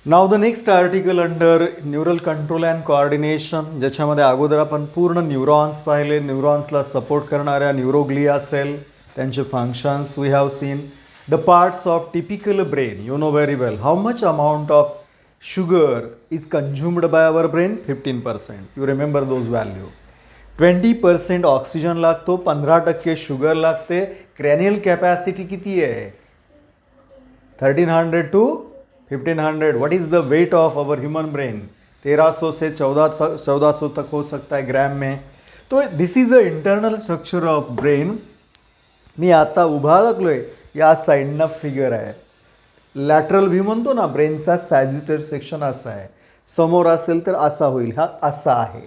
Now the next article under neural control and coordination, ज्याच्यामध्ये अगोदर आपण पूर्ण न्यूरॉन्स पाहिले, न्यूरॉन्सला सपोर्ट करणाऱ्या न्यूरोग्लिया सेल, त्यांचे functions we have seen. The parts of typical brain, you know very well how much amount of sugar is consumed by our brain. 15%. You remember those value. 20% oxygen लागतो, 15% sugar लागते. Cranial capacity किती आहे? 1300 to 1500. What is the weight of our human brain? 1300 से 1400 तक हो सकता है gram में. तो this is a internal structure of brain. मी आता उभा लागलोय, या साईडनं फिगर आहे. लॅटरल व्ह्यू म्हणतो ना, ब्रेनचा सॅजिटल सेक्शन असा आहे, समोर असेल तर असा होईल, हा असा आहे.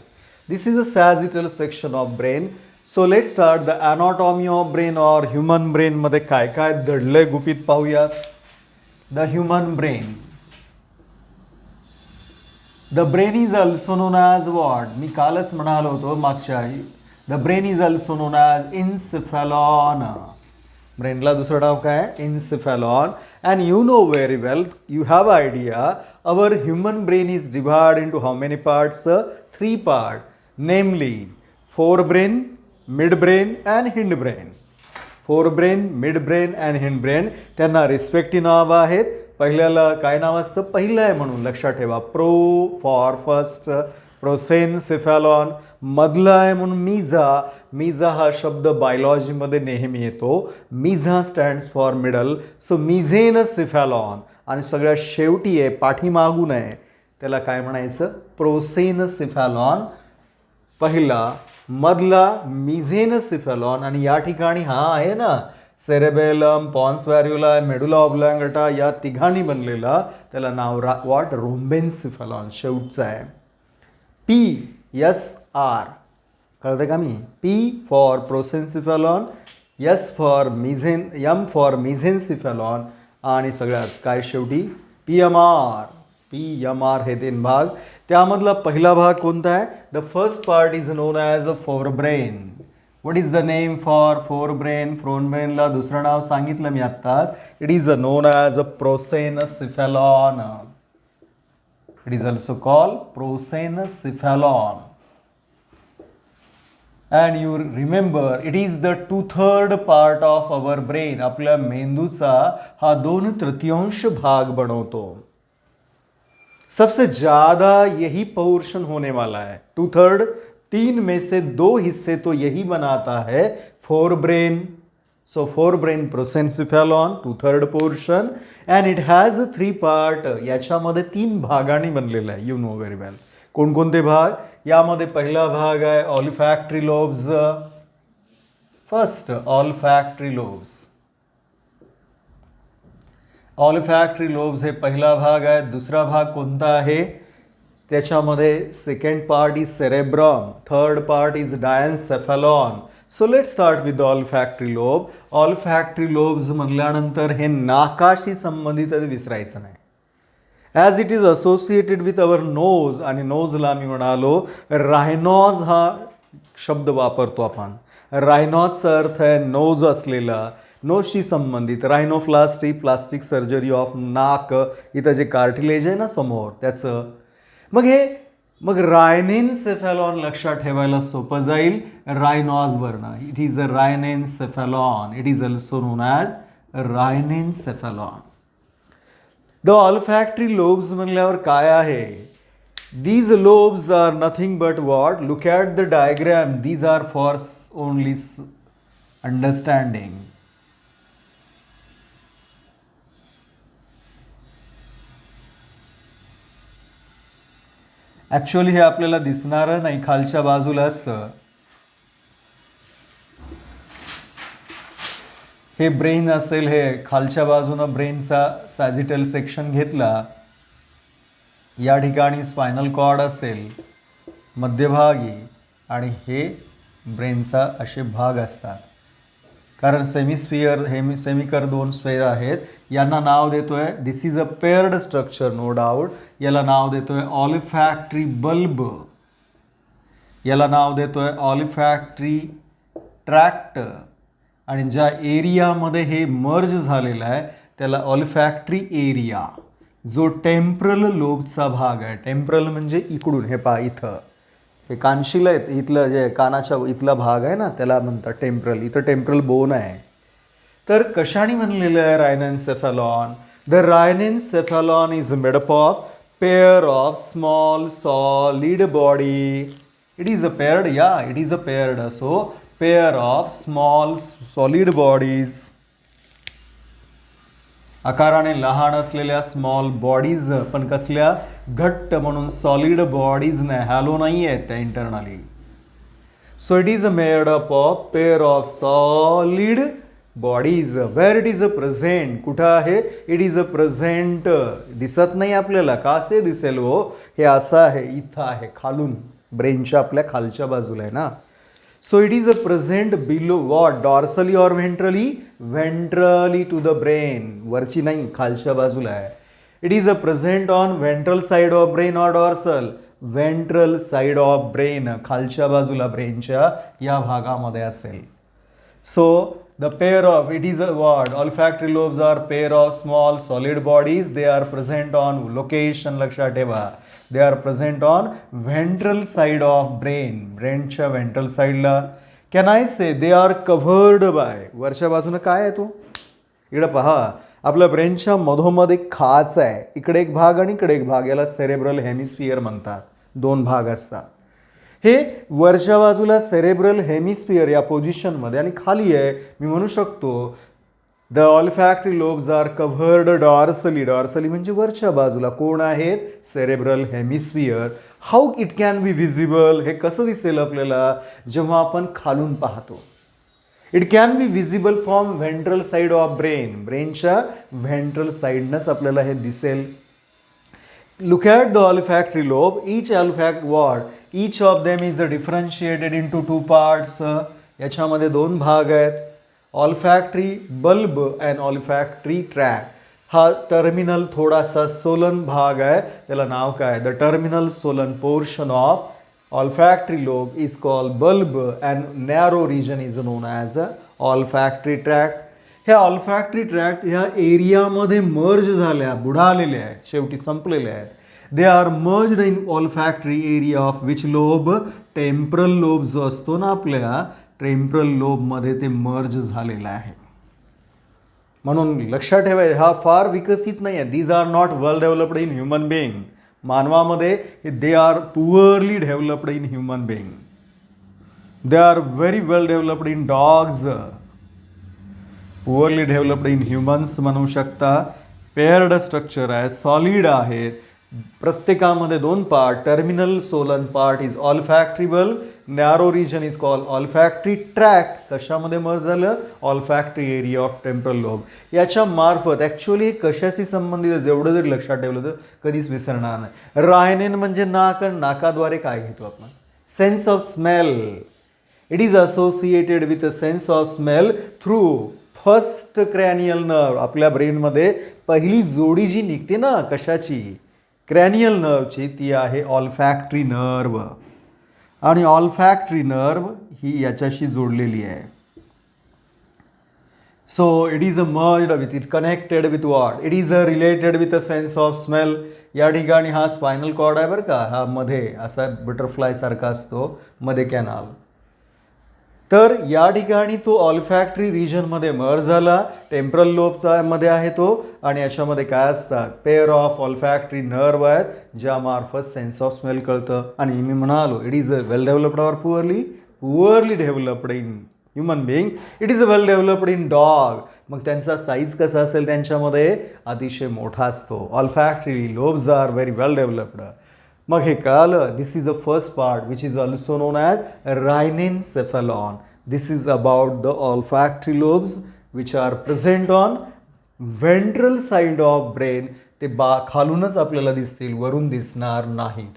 This is a sagittal section of brain. So let start the anatomy of brain or human ब्रेनमध्ये काय काय दडलंय गुपित पाहूयात. The human brain. The brain is also known as what? मी कालच म्हणालो होतो मागच्या. The brain is also known as encephalon. ब्रेनला दुसरं नाव काय? Encephalon. And you know very well, you have idea, our human brain is divide in to how many parts? 3 part, नेमली fore brain, mid brain and hind brain. Fore brain, mid brain and hind brain, त्यांना respective नाव आहेत. पहिल्याला काय नाव असतं? पहिलं आहे म्हणून लक्षात ठेवा, प्रो फॉर फर्स्ट, प्रोसेनसेफॅलॉन. मधला आहे म्हणून मीझा. मीझा हा शब्द बायोलॉजीमध्ये नेहमी येतो. मीझा स्टँड्स फॉर मिडल, सो मिझेनसेफॅलॉन. आणि सगळ्यात शेवटी आहे, पाठीमागून आहे, त्याला काय म्हणायचं? प्रोसेनसेफॅलॉन. पहिला, मधला मिझेनसेफॅलॉन. आणि या ठिकाणी हा आहे ना, सेरेबेलम, पॉन्स व्हॅर्युला, मेडुला ऑब्लांगटा, या तिघांनी बनलेला, त्याला नाव वॉट? रोम्बेनसेफॅलॉन शेवटचा आहे. PSR कळतं का मी? P for prosencephalon, S for मिझेन, M फॉर मिझेनसेफॅलॉन, आणि सगळ्यात काय शेवटी? PMR. PMR हे 3 भाग. त्यामधला पहिला भाग कोणता आहे? The first part is known as a forebrain. What is the name for forebrain? फोर ब्रेनला दुसरं नाव सांगितलं मी आत्ताच. It is known as a prosencephalon. It is also called prosencephalon. And you remember, it is the 2/3 part of our brain. आपल्या मेंदूचा हा 2/3 भाग बनवतो. सबसे ज्यादा यही पोर्शन होने वाला है. 2/3, 3 में से 2 हिस्से तो यही बनाता है fore brain. So forebrain prosencephalon, 2/3 portion, and it has a 3 part. याच्यामध्ये 3 भागांनी बनलेला आहे. You know very well. कोणकोणते भाग? यामध्ये पहिला भाग आहे olfactory lobes. First, olfactory lobes. Olfactory lobes हे पहिला भाग आहे. दुसरा भाग कोणता आहे? त्याच्यामध्ये second part is cerebrum, third part is diencephalon. So let start with the olfactory lobe. Olfactory lobes म्हणल्यानंतर हे नाकाशी संबंधित विसरायचं नाही. As it is associated with our nose, आणि नोजला मी म्हणालो रायनॉज हा शब्द वापरतो आपण. रायनॉजचा अर्थ आहे नोज असलेला, नोजशी संबंधित. रायनोप्लास्टी, प्लास्टिक सर्जरी ऑफ नाक, इथं जे कार्टिलेज आहे ना समोर त्याचं. मग रायनेन्सेफॅलॉन लक्षात ठेवायला सोपं जाईल रायनॉजवरनं. It is a rhinencephalon. It is also known as rhinencephalon. The olfactory lobes म्हणल्यावर काय आहे? These lobes are nothing but what? Look at the diagram. These are for only understanding. Actually हे आपल्याला दिसणारं नाही, खालच्या बाजूला असतं. हे ब्रेन असेल, हे खालच्या बाजूनं ब्रेनचा सॅजिटल सेक्शन घेतला. या ठिकाणी स्पायनल कॉर्ड असेल मध्यभागी, आणि हे ब्रेनचा असे भाग असतात. कारण सेमिस्फिअर, हे सेमिकर 2 स्फेअर आहेत. यांना नाव देतोय, this is a paired structure no doubt. याला नाव देतोय ऑलिफॅक्टरी बल्ब. याला नाव देतोय ऑलिफॅक्टरी ट्रॅक्ट. आणि ज्या एरियामध्ये हे मर्ज झालेलं आहे त्याला ऑलिफॅक्टरी एरिया. जो टेम्परल लोबचा भाग आहे, टेम्परल म्हणजे इकडून हे पहा इथं हे कानशील आहेत, इथलं जे कानाच्या इथला भाग आहे ना त्याला म्हणतात टेम्परल. इथं टेम्परल बोन आहे. तर कशाने बनलेलं आहे rhinencephalon? The rhinencephalon is made up of pair of small solid body. It is a paired, yeah it is a paired, so pair of small solid bodies, आकाराने लहान असलेल्या स्मॉल बॉडीज, पण कसल्या घट्ट म्हणून सॉलिड बॉडीज नाही, hello नाही आहेत त्या internally. So it is made up of pair of solid bodies. Where it is a present, कुठं आहे? इट इज अ प्रेझेंट, दिसत नाही आपल्याला, का असे दिसेल हो? हे असं आहे, इथं आहे, खालून ब्रेनच्या आपल्या खालच्या बाजूला आहे ना. So it is a present below what, dorsally or ventrally? Ventrally to the brain, वरची नाही खालच्या बाजूला आहे. It is a present on ventral side of brain or dorsal? Ventral side of brain, खालच्या बाजूला ब्रेनच्या या भागामध्ये असेल. So the pair of, it is a what? Olfactory lobes are pair of small solid bodies. They are present on location, लक्षात ठेवा. They are present on ventral side of brain. ब्रेनच्या ventral side ला. Can I say they are covered by? वरच्या बाजूने काय आहे तो? इकडे पहा, आपल्या ब्रेनच्या मधोमध एक खाच आहे. इकडे एक भाग आणि इकडे एक भाग, याला सेरेब्रल हेमिस्फियर म्हणतात. दोन भाग असतात. हे वरच्या बाजूला सेरेब्रल हेमिस्फियर या पोझिशनमध्ये आणि खाली आहे, मी म्हणू शकतो the olfactory lobes are covered dorsally. Dorsally म्हणजे वरच्या बाजूला. कोण आहेत? Cerebral hemisphere. How it can be visible? हे कसं दिसेल आपल्याला जेव्हा आपण खालून पाहतो? It can be visible from ventral side of brain. ब्रेनच्या व्हेंट्रल साइडनंच आपल्याला हे दिसेल. Look at the olfactory lobe. Each of them is differentiated into two parts. याच्यामध्ये दोन भाग आहेत. Olfactory bulb and olfactory tract. हा टर्मिनल थोडासा सोलन भाग आहे. त्याला नाव काय? The terminal solan portion of olfactory lobe is called bulb and narrow region is known as olfactory tract. ह्या ऑल्फॅक्टरी ट्रॅक्ट ह्या एरियामध्ये मर्ज झाल्या, बुडालेल्या आहेत, शेवटी संपलेल्या आहेत. They are merged in olfactory area of which lobe? Temporal lobe जो असतो ना आपल्या टेम्परल लोबमध्ये ते मर्ज झालेला आहे. म्हणून लक्षात ठेवायचं, हा फार विकसित नाही आहे. These are not well developed in human being. मानवामध्ये they are poorly developed in human being. They are very well developed in dogs. Poorly developed in humans म्हणू शकता. पेअर्ड स्ट्रक्चर आहे, सॉलिड आहे. प्रत्येकामध्ये दोन part. Terminal swollen part is olfactory bulb. Narrow region is called olfactory tract. कशामध्ये merge झालं? Olfactory area of temporal lobe. याच्या मार्फत ॲक्च्युअली कशाशी संबंधित आहे जेवढं जरी लक्षात ठेवलं तर कधीच विसरणार नाही. रायनेन म्हणजे नाक. नाकाद्वारे काय घेतो आपण? Sense of smell. It is associated with a sense of smell through first cranial nerve. आपल्या ब्रेनमध्ये पहिली जोडी जी निघते ना कशाची? क्रॅनियल नर्वची, ती आहे ऑल्फॅक्टरी नर्व. आणि ऑल्फॅक्टरी नर्व ही याच्याशी जोडलेली आहे. So it is a merged with, it connected with what? It is a related with a sense of smell. या ठिकाणी हा स्पायनल कॉर्ड आहे बरं का. हा मध्ये असा बटरफ्लाय सारखा असतो, मध्ये कॅनाल. तर या ठिकाणी तो ऑल्फॅक्टरी रिजनमध्ये मर्ज झाला. टेम्परल लोबचा मध्ये आहे तो. आणि याच्यामध्ये काय असतात? पेअर ऑफ ऑल्फॅक्टरी नर्व आहेत ज्यामार्फत सेन्स ऑफ स्मेल कळतं. आणि मी म्हणालो it is a well developed or poorly developed in human being. It is a well developed in dog. मग त्यांचा साईज कसा असेल? त्यांच्यामध्ये अतिशय मोठा असतो. Olfactory lobes are very well developed. मग हे कळालं. This is a first part which is also known as rhinencephalon. This is about the olfactory lobes which are present on ventral side of brain. ते खालूनच आपल्याला दिसतील, वरून दिसणार नाहीत.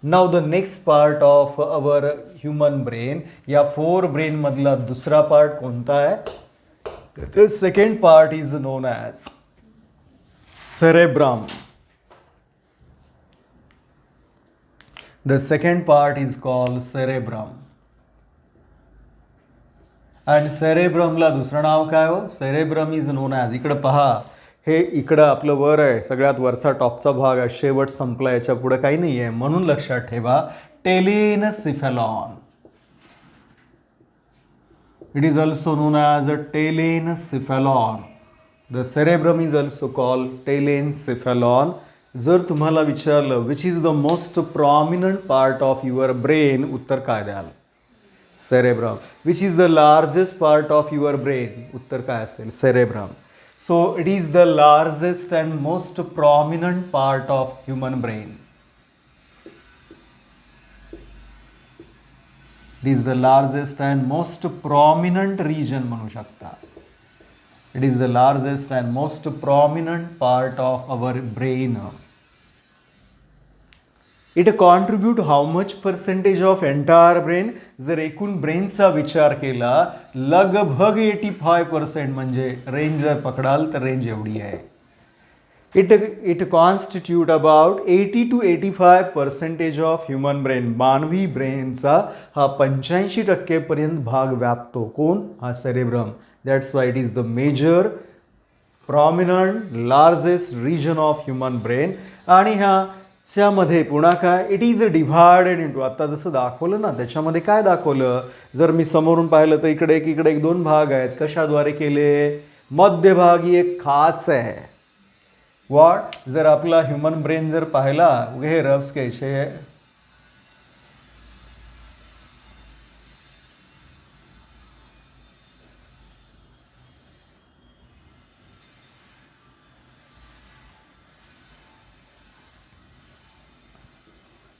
नाव the next part of our human brain. या 4 brain मधला दुसरा पार्ट कोणता आहे? The second part is known as cerebrum. The second part is called cerebrum. And cerebrum ला दुसरं नाव काय हो? Cerebrum is known as, इकडे पहा, हे इकडं आपलं वर आहे, सगळ्यात वरचा टॉपचा भाग आहे, शेवट संपला, याच्या पुढे काही नाही आहे, म्हणून लक्षात ठेवा telencephalon. It is also known as a telencephalon. The cerebrum is also called telencephalon. जर तुम्हाला विचारलं which is the most prominent part of your brain, उत्तर काय द्याल? Cerebrum. Which is the largest part of your brain, उत्तर काय असेल? Cerebrum. So it is the largest and most prominent part of human brain. It is the largest and most prominent region म्हणू शकता. It is the largest and most prominent part of our brain. It contribute how much percentage of entire brain? जर एकूण ब्रेनचा विचार केला लगभग 85%, म्हणजे range जर पकडाल तर रेंज एवढी आहे. It constitute about 80 to 85% of human brain. मानवी ब्रेनचा हा 85% पर्यंत भाग व्यापतो. कोण? हा cerebrum. That's why it is the major prominent largest region of human brain. आणि ह्याच्यामध्ये पुन्हा काय? इट इज डिव्हायडेड इंटू, आता जसं दाखवलं ना त्याच्यामध्ये काय दाखवलं, जर मी समोरून पाहिलं तर इकडे एक दोन भाग आहेत. कशाद्वारे केले? मध्यभागी एक खाच आहे. वॉट? जर आपला ह्युमन ब्रेन जर पाहिला, हे रफ स्केच हे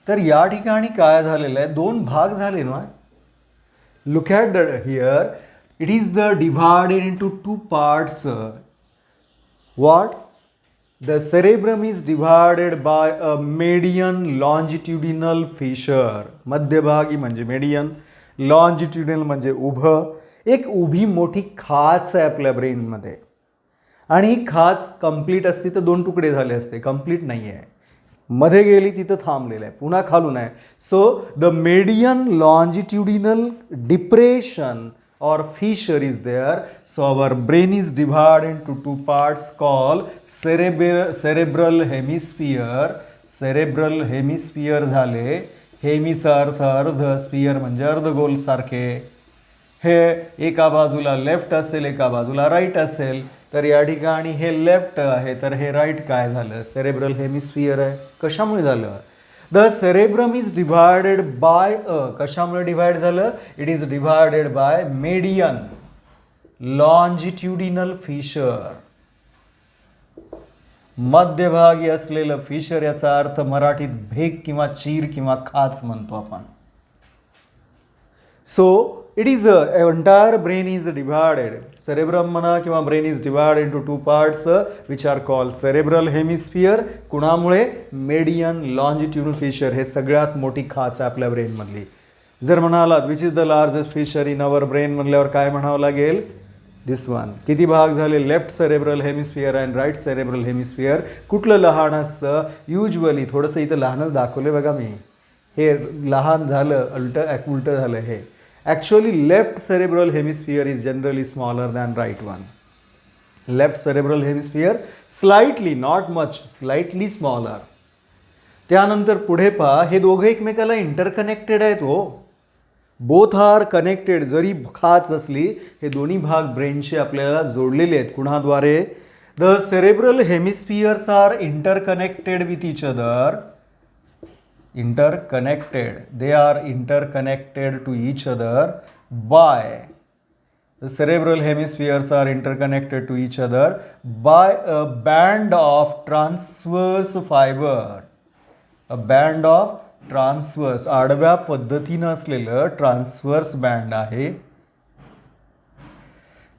तर या ठिकाणी काय झालेलं आहे, दोन भाग झाले ना. Look at the here, it is the divided into two parts. What? The cerebrum is divided by a median longitudinal fissure. मध्यभागी म्हणजे मेडियन, लॉन्जिट्युडिनल म्हणजे उभं. एक उभी मोठी खाच आहे आपल्या ब्रेनमध्ये, आणि ही खाच कंप्लीट असती तर दोन तुकडे झाले असते. कंप्लीट नाही आहे, मध्ये गेली तिथं थांबलेलं आहे, पुन्हा खालून आहे. So the median longitudinal depression or fissure is there. So our brain is divided into two parts called cerebral hemisphere. Cerebral hemisphere झाले. हेमीचा अर्थ अर्ध, स्पियर म्हणजे अर्धगोल सारखे. हे एका बाजूला लेफ्ट असेल, एका बाजूला राईट असेल. तर या ठिकाणी हे लेफ्ट आहे, तर हे राईट काय झालं? सेरेब्रल हेमिस्फियर आहे. कशामुळे झालं? The cerebrum is divided by कशामुळे डिव्हाइड झालं? It is divided by median longitudinal fissure. मध्यभागी असलेलं फिशर, याचा अर्थ मराठीत भेग किंवा चीर किंवा खाच म्हणतो आपण. So it is entire brain is divided. Cerebrum म्हणा किंवा brain is divided into two parts which are called cerebral hemisphere. कुणामुळे? median longitudinal fissure. हे सगळ्यात मोठी खाच आहे आपल्या ब्रेन मधली. जर म्हणालात which is the largest fissure in our brain म्हणल्यावर काय म्हणावं लागेल? this one. किती भाग झाले? Left cerebral hemisphere and right cerebral hemisphere. कुठलं लहान असतं? युजली थोडंसं इथं लहानच दाखवलं बघा मी. हे लहान झालं, उलट झालं. हे actually left cerebral hemisphere is generally smaller than right one. Left cerebral hemisphere slightly, not much, slightly smaller. त्यानंतर पुढे पहा, हे दोघे एकमेकाला इंटरकनेक्टेड आहेत. हो, बोथ आर कनेक्टेड. जरी खाच असली, हे दोन्ही भाग ब्रेनशी आपल्याला जोडलेले आहेत. कुणाद्वारे? The cerebral hemispheres are interconnected with each other. Interconnected, they are interconnected to each other by, the cerebral hemispheres are interconnected to each other by a band of transverse fiber. A band of transverse, आडव्या पद्धतीनं असलेलं transverse band आहे.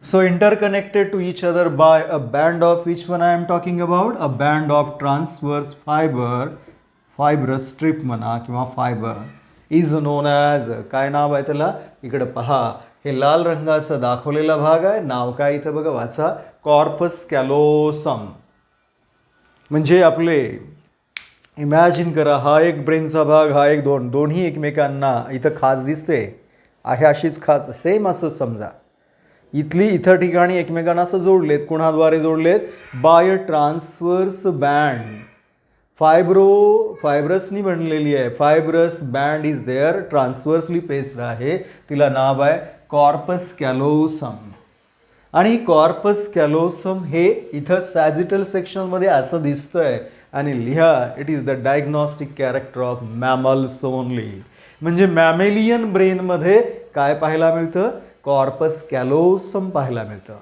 So interconnected to each other by a band of, which one I am talking about? A band of transverse fiber. Fibrous strip म्हणा किंवा fibre is known as, काय नाव आहे त्याला? इकडे पहा, हे लाल रंगाचा दाखवलेला भाग आहे. नाव काय इथं बघा, वाचा. Corpus callosum. म्हणजे आपले इमॅजिन करा, हा एक ब्रेनचा भाग, हा एक दोन्ही एकमेकांना, इथं खाच दिसते आहे, अशीच खाच, सेम असं समजा. इथं ठिकाणी एकमेकांना असं जोडलेत. कोणाद्वारे जोडलेत? By a transverse band. फायब्रसनी बनलेली आहे. Fibrous band is there, transversally passed आहे. तिला नाव आहे कॉर्पस कॅलोसम. आणि कॉर्पस कॅलोसम हे इथं सॅजिटल सेक्शनमध्ये असं दिसतंय. आणि लिहा, it is the diagnostic character of mammals only. म्हणजे मॅमेलियन ब्रेनमध्ये काय पाहायला मिळतं? कॉर्पस कॅलोसम पाहायला मिळतं.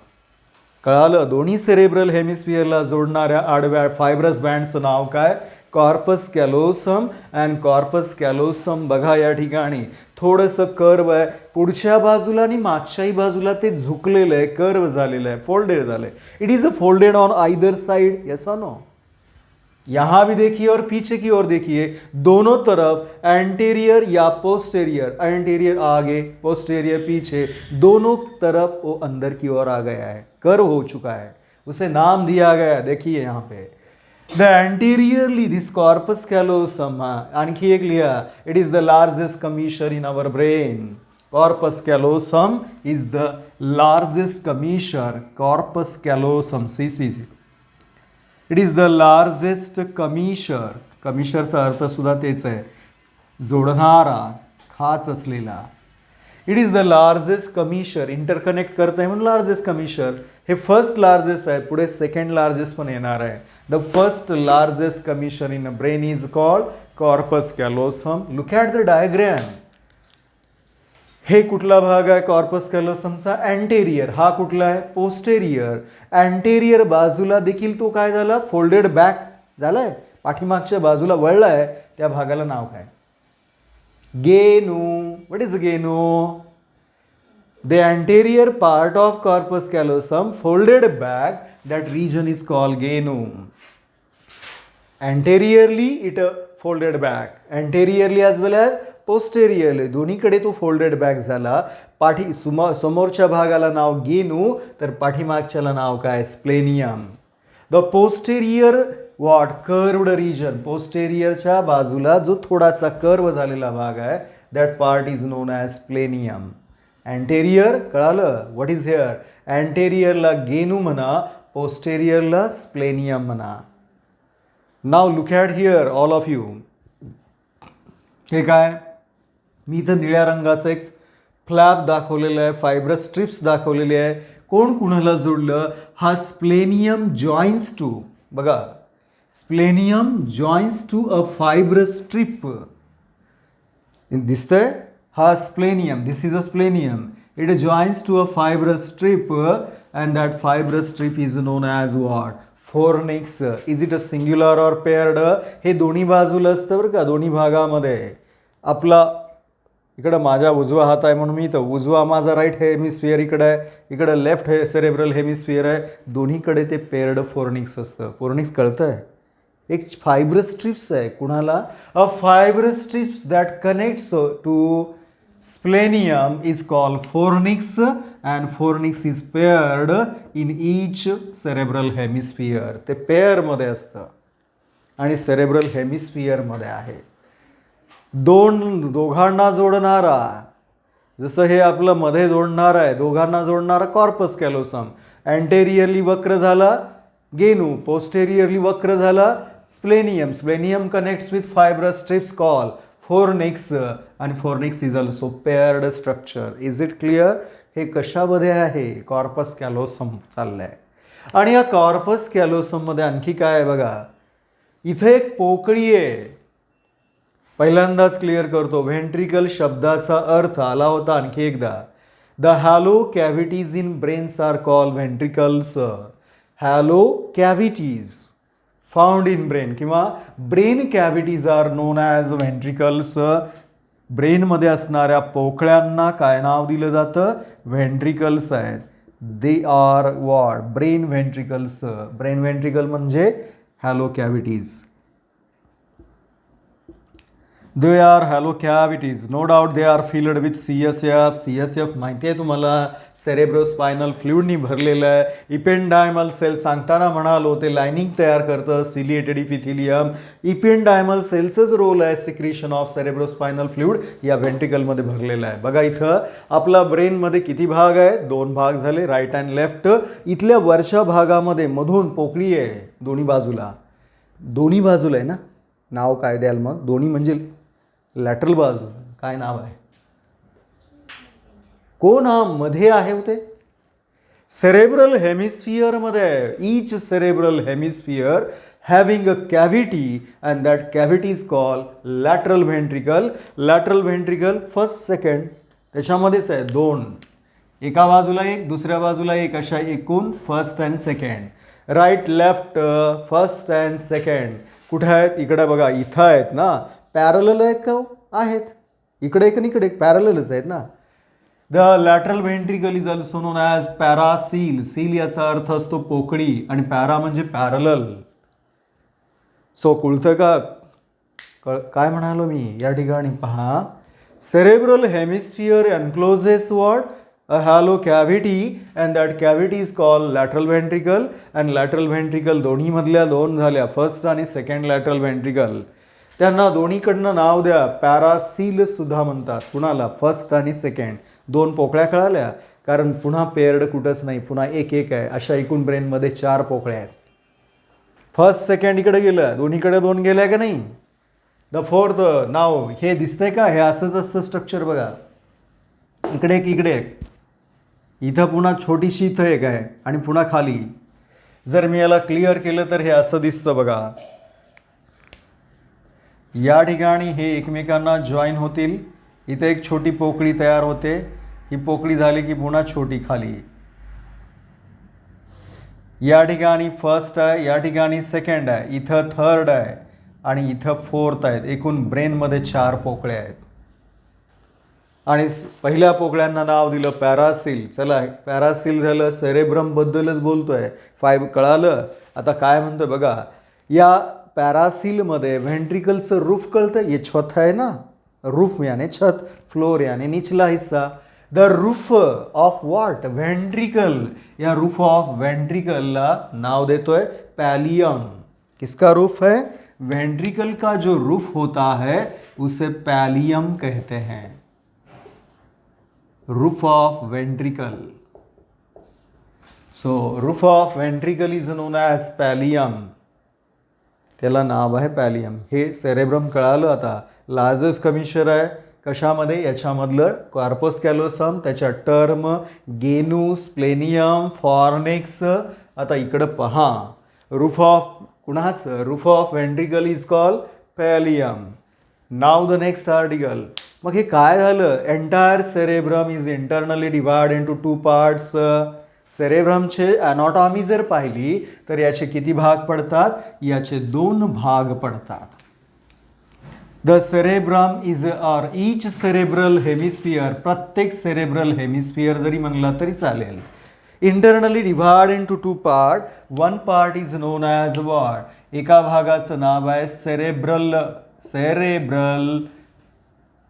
कळालं? दोन्ही सेरेब्रल हेमिस्फिअरला जोडणाऱ्या आडव्या फायब्रस बँडचं नाव काय? Corpus callosum. And corpus callosum बघा या ठिकाणी थोडंसं कर्व आहे. पुढच्या बाजूला आणि मागच्याही बाजूला ते झुकलेलं आहे, कर्व झालेलं आहे, फोल्डेड झालं आहे. It is a folded on either side, yes और नो? यहां भी देखिए और पीछे की ओर देखिए, दोनों तरफ एंटीरियर या पोस्टेरियर, एंटीरियर आगे, पोस्टेरियर पीछे, दोनों तरफ वो अंदर की ओर आ गया है, कर्व हो चुका है, उसे नाम दिया गया है. देखिए यहाँ पे the anteriorly this corpus callosum. आणखी एक लिहा, it is the largest commissure in our brain. Corpus callosum is the largest commissure. Corpus callosum, see. It is the largest commissure. कमिशरचा अर्थ सुद्धा तेच आहे, जोडणारा, खाच असलेला. It is the largest commissure. Interconnect करत आहे म्हणून लार्जेस्ट कमिशर. हे फर्स्ट लार्जेस्ट आहे, पुढे सेकंड लार्जेस्ट पण येणार आहे. The first largest commissure in a brain is called corpus callosum. Look at the diagram. हे कुठला भाग आहे कॉर्पस कॅलोसमचा? अँटेरियर. हा कुठला आहे? पोस्टेरियर. अँटेरियर बाजूला देखील तो काय झाला? फोल्डेड बॅक झालाय, पाठीमागच्या बाजूला वळलाय. त्या भागाला नाव काय? Genu. What is genu? The anterior part of corpus callosum folded back, that region is called genu. Anteriorly it folded back. Anteriorly as well as posteriorly, दोन्हीकडे तो फोल्डेड बॅक झाला. समोरच्या भागाला नाव गेनू, तर पाठीमागच्याला नाव काय? Splenium. The posterior what? Curved region. पोस्टेरियरच्या बाजूला जो थोडासा कर्व झालेला भाग आहे, that part is known as splenium. Anterior कळालं? What is here? अँटेरियरला गेनू म्हणा, पोस्टेरियरला स्प्लेनियम म्हणा. नाव look at here all of you. हे काय? मी इथं निळ्या रंगाचं एक फ्लॅप दाखवलेलं आहे, फायब्रस स्ट्रिप्स दाखवलेले आहे. कोण कुणाला जोडलं? हा स्प्लेनियम जॉईन्स टू, बघा, splenium joins to a fibrous strip. दिसतंय? हा splenium, this is a splenium. It joins to a fibrous strip and that fibrous strip is known as what? Fornix. Is it a singular or paired? हे दोन्ही बाजूला असतं बरं का, दोन्ही भागामध्ये. आपला इकडं माझ्या उजवा हात आहे म्हणून मी इथं उजवा, माझा राईट हेमिस्फिअर इकडं आहे, इकडं लेफ्ट हे सेरेब्रल हेमिस्फिअर आहे. दोन्हीकडे ते पेअर्ड फोर्निक्स असतं. फोर्निक्स कळतंय? एक फायब्रस स्ट्रिप्स आहे. कुणाला? A fibrous strips that connects to splenium is called fornix, and fornix is paired in each cerebral hemisphere. ते पेअर मध्ये असतं आणि सेरेब्रल हेमिस्फिअर मध्ये आहे. दोघांना जोडणारा, जसं हे आपलं मध्ये जोडणार आहे, दोघांना जोडणारा कॉर्पस कॅलोसम. अँटेरियरली वक्र झाला गेनू, पोस्टेरियरली वक्र झाला splenium. Splenium connects with fibrous strips call fornix, आणि fornix is also paired structure. Is it clear? हे कशामध्ये आहे? कॉर्पस कॅलोसम चाललंय. आणि या कॉर्पस कॅलोसम मध्ये आणखी काय आहे बघा, इथे एक पोकळी आहे. पहिल्यांदाच क्लिअर करतो, व्हेंट्रिकल शब्दाचा अर्थ आला होता आणखी एकदा. The hollow cavities in brains are called ventricles. Hollow cavities found in brain किंवा brain cavities are known as ventricles. ब्रेनमध्ये असणाऱ्या पोकळ्यांना काय नाव दिलं जातं? व्हेंट्रिकल्स आहेत. They are what? Brain ventricles. Brain ventricle म्हणजे hollow cavities. They are hollow cavities, no doubt they are filled with CSF. CSF माहिती आहे तुम्हाला, सेरेब्रोस्पायनल फ्लुइडनी भरलेलं आहे. इपेंडायमल सेल सांगताना म्हणालो ते लायनिंग तयार करतं, सिलिएटेड इपिथिलियम. इपेंडायमल सेलचंच रोल आहे सिक्रिशन ऑफ सेरेब्रोस्पायनल फ्लुइड या व्हेंट्रिकलमध्ये भरलेला आहे. बघा इथं आपला ब्रेनमध्ये किती भाग आहे, 2 भाग झाले, राईट अँड लेफ्ट. इथल्या वरच्या भागामध्ये मधून पोकळी आहे दोन्ही बाजूला. दोन्ही बाजूला आहे ना, नाव काय द्याल मग? दोन्ही म्हणजे लॅटरल बाजू, काय नाव आहे? कोण हा मध्ये आहे होते? सेरेब्रल हेमिस्फिअरमध्ये आहे. Each cerebral hemisphere having a cavity and that cavity is called lateral ventricle. Lateral ventricle first second त्याच्यामध्येच आहे, 2 एका बाजूला एक, दुसऱ्या बाजूला एक, अशा एकूण first and second. Right left first and second कुठे आहेत? इकडे बघा, इथं आहेत ना. पॅरलल आहेत का? आहेत. इकडे एक आणि इकडे एक पॅरललच आहेत ना. The lateral ventricle is also known as paracoele. Coele याचा अर्थ असतो पोकळी आणि पॅरा म्हणजे पॅरलल. सो कळतं का काय म्हणालो मी या ठिकाणी? पहा, cerebral hemisphere encloses what? A hollow cavity and that cavity is called lateral ventricle. and lateral ventricle दोन्ही मधल्या 2 झाल्या, फर्स्ट आणि सेकंड lateral ventricle. त्यांना दोन्हीकडनं नाव द्या, पॅरासील सुद्धा म्हणतात. कुणाला? फर्स्ट आणि सेकंड. 2 पोकळ्या कळाल्या, कारण पुन्हा पेअर्ड कुठंच नाही, पुन्हा एक एक आहे. अशा एकूण ब्रेनमध्ये 4 पोकळ्या आहेत. फर्स्ट सेकंड इकडे गेलं, दोन्हीकडे 2 गेल्या का नाही? द फोर्थ नाव हे दिसतंय का? हे असंच असतं स्ट्रक्चर बघा. इकडे एक, इकडे एक, इथं पुन्हा छोटीशी इथं एक आहे आणि पुन्हा खाली. जर मी याला क्लिअर केलं तर हे असं दिसतं बघा. या ठिकाणी हे एकमेकांना जॉईन होतील. इथे एक छोटी पोकळी तयार होते. ही पोकळी झाली की पुन्हा छोटी खाली. या ठिकाणी फर्स्ट आहे, या ठिकाणी सेकंड आहे, इथं थर्ड आहे आणि इथं फोर्थ आहेत. एकूण ब्रेनमध्ये 4 पोकळ्या आहेत. आणि पहिल्या पोकळ्यांना नाव दिलं पॅरासील. चला, पॅरासील झालं, सेरेब्रमबद्दलच बोलतोय. 5 कळालं. आता काय म्हणतोय बघा, या पॅरासीलमध्ये व्हेंट्रिकलचं रूफ कळतं. हे छत आहे ना, रूफ याने छत, फ्लोर याने निचला हिस्सा. The roof of what? Ventricle. या रूफ ऑफ व्हेंट्रिकलला नाव देतोय पैलियम. किसका रूफ है? वेंट्रिकल का जो रूफ होता है उसे पैलियम कहते हैं. Roof of ventricle. So roof of ventricle is known as pallium. त्याला नाव आहे पैलियम. हे सेरेब्रम कळालं. आता लार्जेस्ट कमिशर आहे कशामध्ये? याच्यामधलं कॉर्पस कॅलोसम, त्याच्या टर्म गेनूस, प्लेनियम, फॉर्नेक्स. आता इकडं पहा, रूफ ऑफ कुणाचं? Roof of ventricle is called pallium. नाव द नेक्स्ट आर्टिकल. मग हे काय झालं? Entire cerebrum is internally divide into 2 parts. सेरेब्रमचे ॲनॉटॉमी जर पाहिली तर याचे किती भाग पडतात? याचे 2 भाग पडतात. The cerebrum is or each cerebral hemisphere. प्रत्येक सेरेब्रल हेमिस्फिअर जरी म्हणला तरी चालेल. Internally divide into 2 part. 1 part is known as what? एका भागाचं नाव आहे सेरेब्रल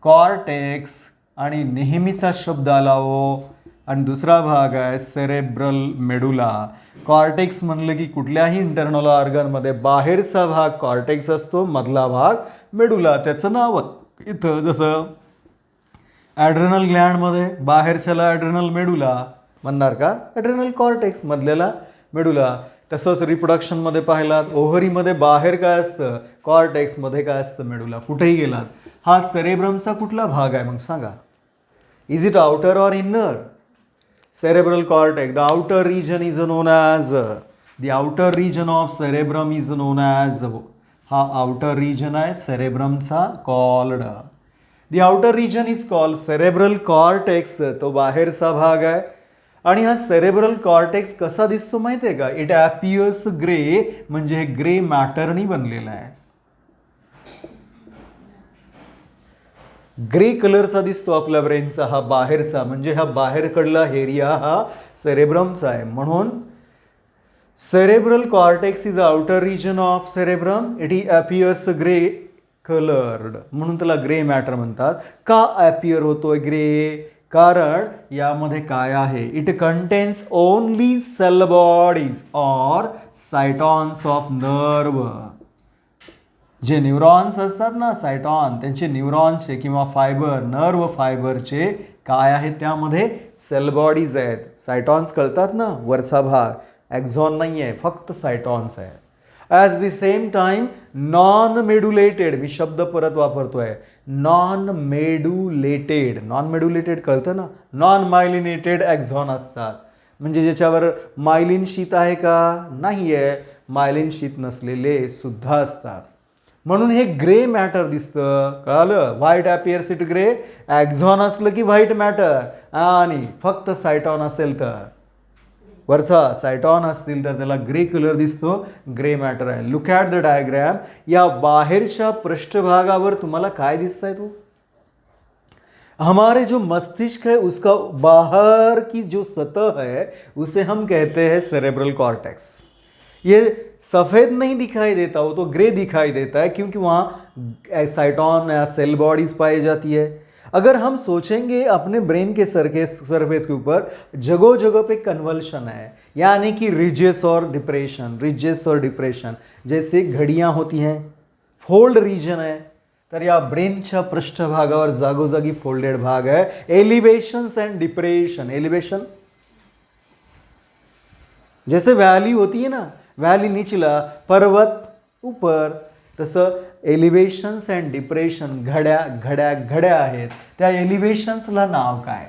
कॉर्टेक्स आणि नेहमीचा शब्द आला हो. आणि दुसरा भाग आहे सेरेब्रल मेडुला. कॉर्टेक्स म्हणलं की कुठल्याही इंटरनल ऑर्गनमध्ये बाहेरचा भाग कॉर्टेक्स असतो, मधला भाग मेडुला. त्याचं नाव इथं जसं ॲड्रेनल ग्लँडमध्ये बाहेरच्याला ॲड्रेनल मेडुला म्हणणार का? ॲड्रेनल कॉर्टेक्स, मधल्याला मेडुला. तसंच रिप्रोडक्शनमध्ये पाहिलात, ओव्हरीमध्ये बाहेर काय असतं? कॉर्टेक्स, मध्ये काय असतं? मेडुला. कुठेही गेलात, हा सेरेब्रमचा कुठला भाग आहे मग सांगा? इज इट आउटर और inner? cerebral cortex. The outer region is known as the outer region of cerebrum is known as हा outer region आहे cerebrumचा called. The outer region is called cerebral cortex. तो बाहेरचा भाग आहे. आणि हा cerebral cortex कसा दिसतो माहिती आहे का? It appears gray, म्हणजे हे ग्रे मॅटरनी बनलेला आहे. ग्रे कलरचा दिसतो आपल्या ब्रेनचा हा बाहेरचा, म्हणजे हा बाहेरकडला एरिया हा सेरेब्रमचा आहे. म्हणून cerebral cortex is outer region of cerebrum. It appears grey coloured, म्हणून त्याला ग्रे मॅटर म्हणतात. का ॲपियर होतोय ग्रे? कारण यामध्ये काय आहे, it contains only cell bodies or cytons of nerve. जे न्यूरॉन्स असतात ना सायटॉन, त्यांचे न्यूरॉन्सचे किंवा फायबर नर्व फायबरचे काय आहेत त्यामध्ये सेल बॉडीज आहेत. सायटॉन्स कळतात ना, वरचा भाग, ॲक्झॉन नाही आहे, फक्त सायटॉन्स आहे. At the same time non medullated, मी शब्द परत वापरतोय, नॉन मेड्युलेटेड. नॉन मेड्युलेटेड कळतं ना, नॉन मायलिनेटेड ॲक्झॉन असतात. म्हणजे ज्याच्यावर मायलिन शीत आहे का? नाही आहे. मायलिन शीत नसलेले सुद्धा असतात. म्हणून हे ग्रे मॅटर दिसतं, कळालं? White appears it grey. Axon असलं की व्हाईट मॅटर, आणि फक्त सायटॉन असेल तर, वरचा सायटॉन असतील तर त्याला ग्रे कलर दिसतो, ग्रे मॅटर आहे. Look at the diagram. या बाहेरच्या पृष्ठभागावर तुम्हाला काय दिसतंय? तो हमारे जो मस्तिष्क है उसका बाहर की जो सतह है उसे हम कहते हैं सेरेब्रल कॉर्टेक्स. ये सफ़ेद नहीं दिखाई देता, वो तो ग्रे दिखाई देता है, क्योंकि वहाँ साइटॉन या सेल बॉडीज पाई जाती है. अगर हम सोचेंगे अपने ब्रेन के सरफेस के ऊपर जगह जगह पे कन्वल्शन है, यानी कि रिजेस और डिप्रेशन, जैसे घड़ियाँ होती हैं, फोल्ड रीजन है, तर या ब्रेनच्या पृष्ठभागावर जागोजागी फोल्डेड भाग है. Elevations end depression. एलिवेशन जैसे वैली होती है ना, वैली निचला, पर्वत ऊपर, तसं एलिवेशन्स अँड डिप्रेशन, घड्या आहेत. त्या एलिवेशन्सला नाव काय?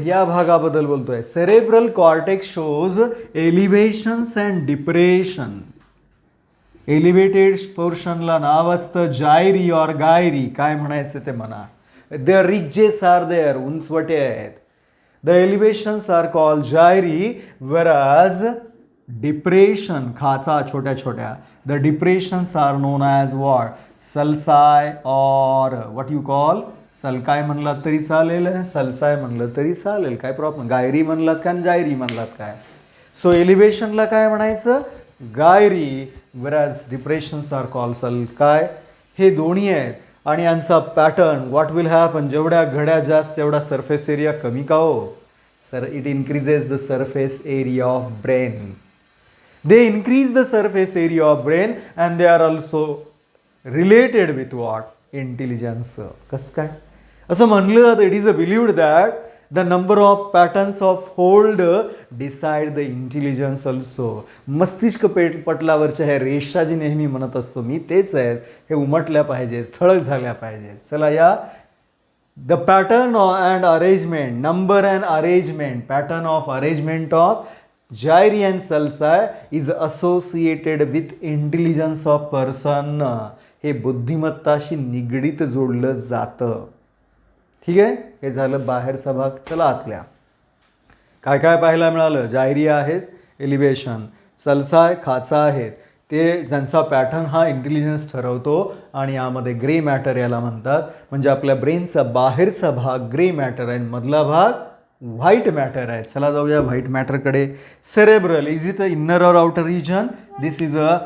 या भागाबद्दल बोलतोय. Cerebral cortex shows elevations and depression. Elevated पोर्शनला नाव असतं जायरी और गायरी. काय म्हणायचं ते म्हणा. द रिजेस आर देअर, उंचवटे आहेत. The elevations are called gyri, whereas depression, खाचा छोट्या छोट्या, the depressions are known as what? Sulci, or what you call सलकाय म्हणलात तरी चालेल, सलसाय म्हणलं तरी चालेल, काय प्रॉब्लेम. गायरी म्हणलात का जायरी म्हणलात काय. सो एलिव्हेशनला काय म्हणायचं? Gayri, whereas depressions are called सलकाय. हे दोन्ही आहेत. आणि यांचा पॅटर्न, व्हॉट विल हॅपन, जेवढ्या घड्या जास्त तेवढा सरफेस एरिया कमी का हो? Sir, it increases the surface area of brain. They increase the surface area of brain and they R also related with what? Intelligence. कसं काय? असं म्हणलं जातं, it is a believed that the number of patterns of hold decide the intelligence also. मस्तिष्क पटलावरच्या ह्या रेषा जी नेहमी म्हणत असतो मी, तेच आहेत. हे उमटल्या पाहिजेत, ठळक झाल्या पाहिजेत. चला या. The pattern and arrangement, number and arrangement, pattern of arrangement of gyri and sulci is associated with intelligence of person. हे बुद्धिमत्ताशी निगडीत जोडलं जातं. ठीक आहे, हे झालं बाहेरचा भाग. चला आतल्या. काय काय पाहायला मिळालं? जायरी आहेत, एलिव्हेशन, सल्साय खाचा आहेत, ते त्यांचा पॅटर्न हा इंटेलिजन्स ठरवतो, आणि यामध्ये ग्रे मॅटर याला म्हणतात. म्हणजे आपल्या ब्रेनचा बाहेरचा भाग ग्रे मॅटर आहे, मधला भाग व्हाईट मॅटर आहे. चला जाऊया व्हाईट मॅटरकडे. Cerebral, is it a inner और outer region? This is a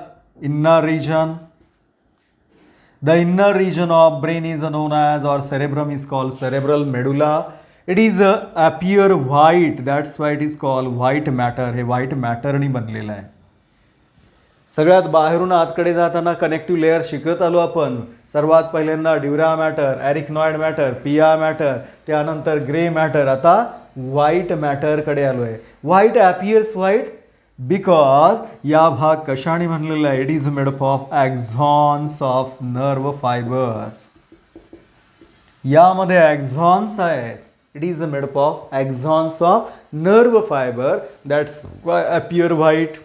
inner region. The inner region of brain is known as, or cerebrum is called cerebral medulla. It is appear white, that's why it is called white matter. हे white matter नी बनलेलं आहे. सगळ्यात बाहेरून आतकडे जाताना connective layer शिकत आलो आपण. सर्वात पहिल्यांदा ड्युरा मॅटर, एरिकनॉइड मॅटर, पिया मॅटर, त्यानंतर ग्रे मॅटर, आता व्हाईट मॅटरकडे आलो आहे. व्हाईट ॲपियर्स व्हाईट बिकॉज या भाग कशाने बनलेला आहे? It is made up of axons of nerve fibres. यामध्ये ॲक्झॉन्स आहेत. It is made up of axons of nerve fibre, that's appear white.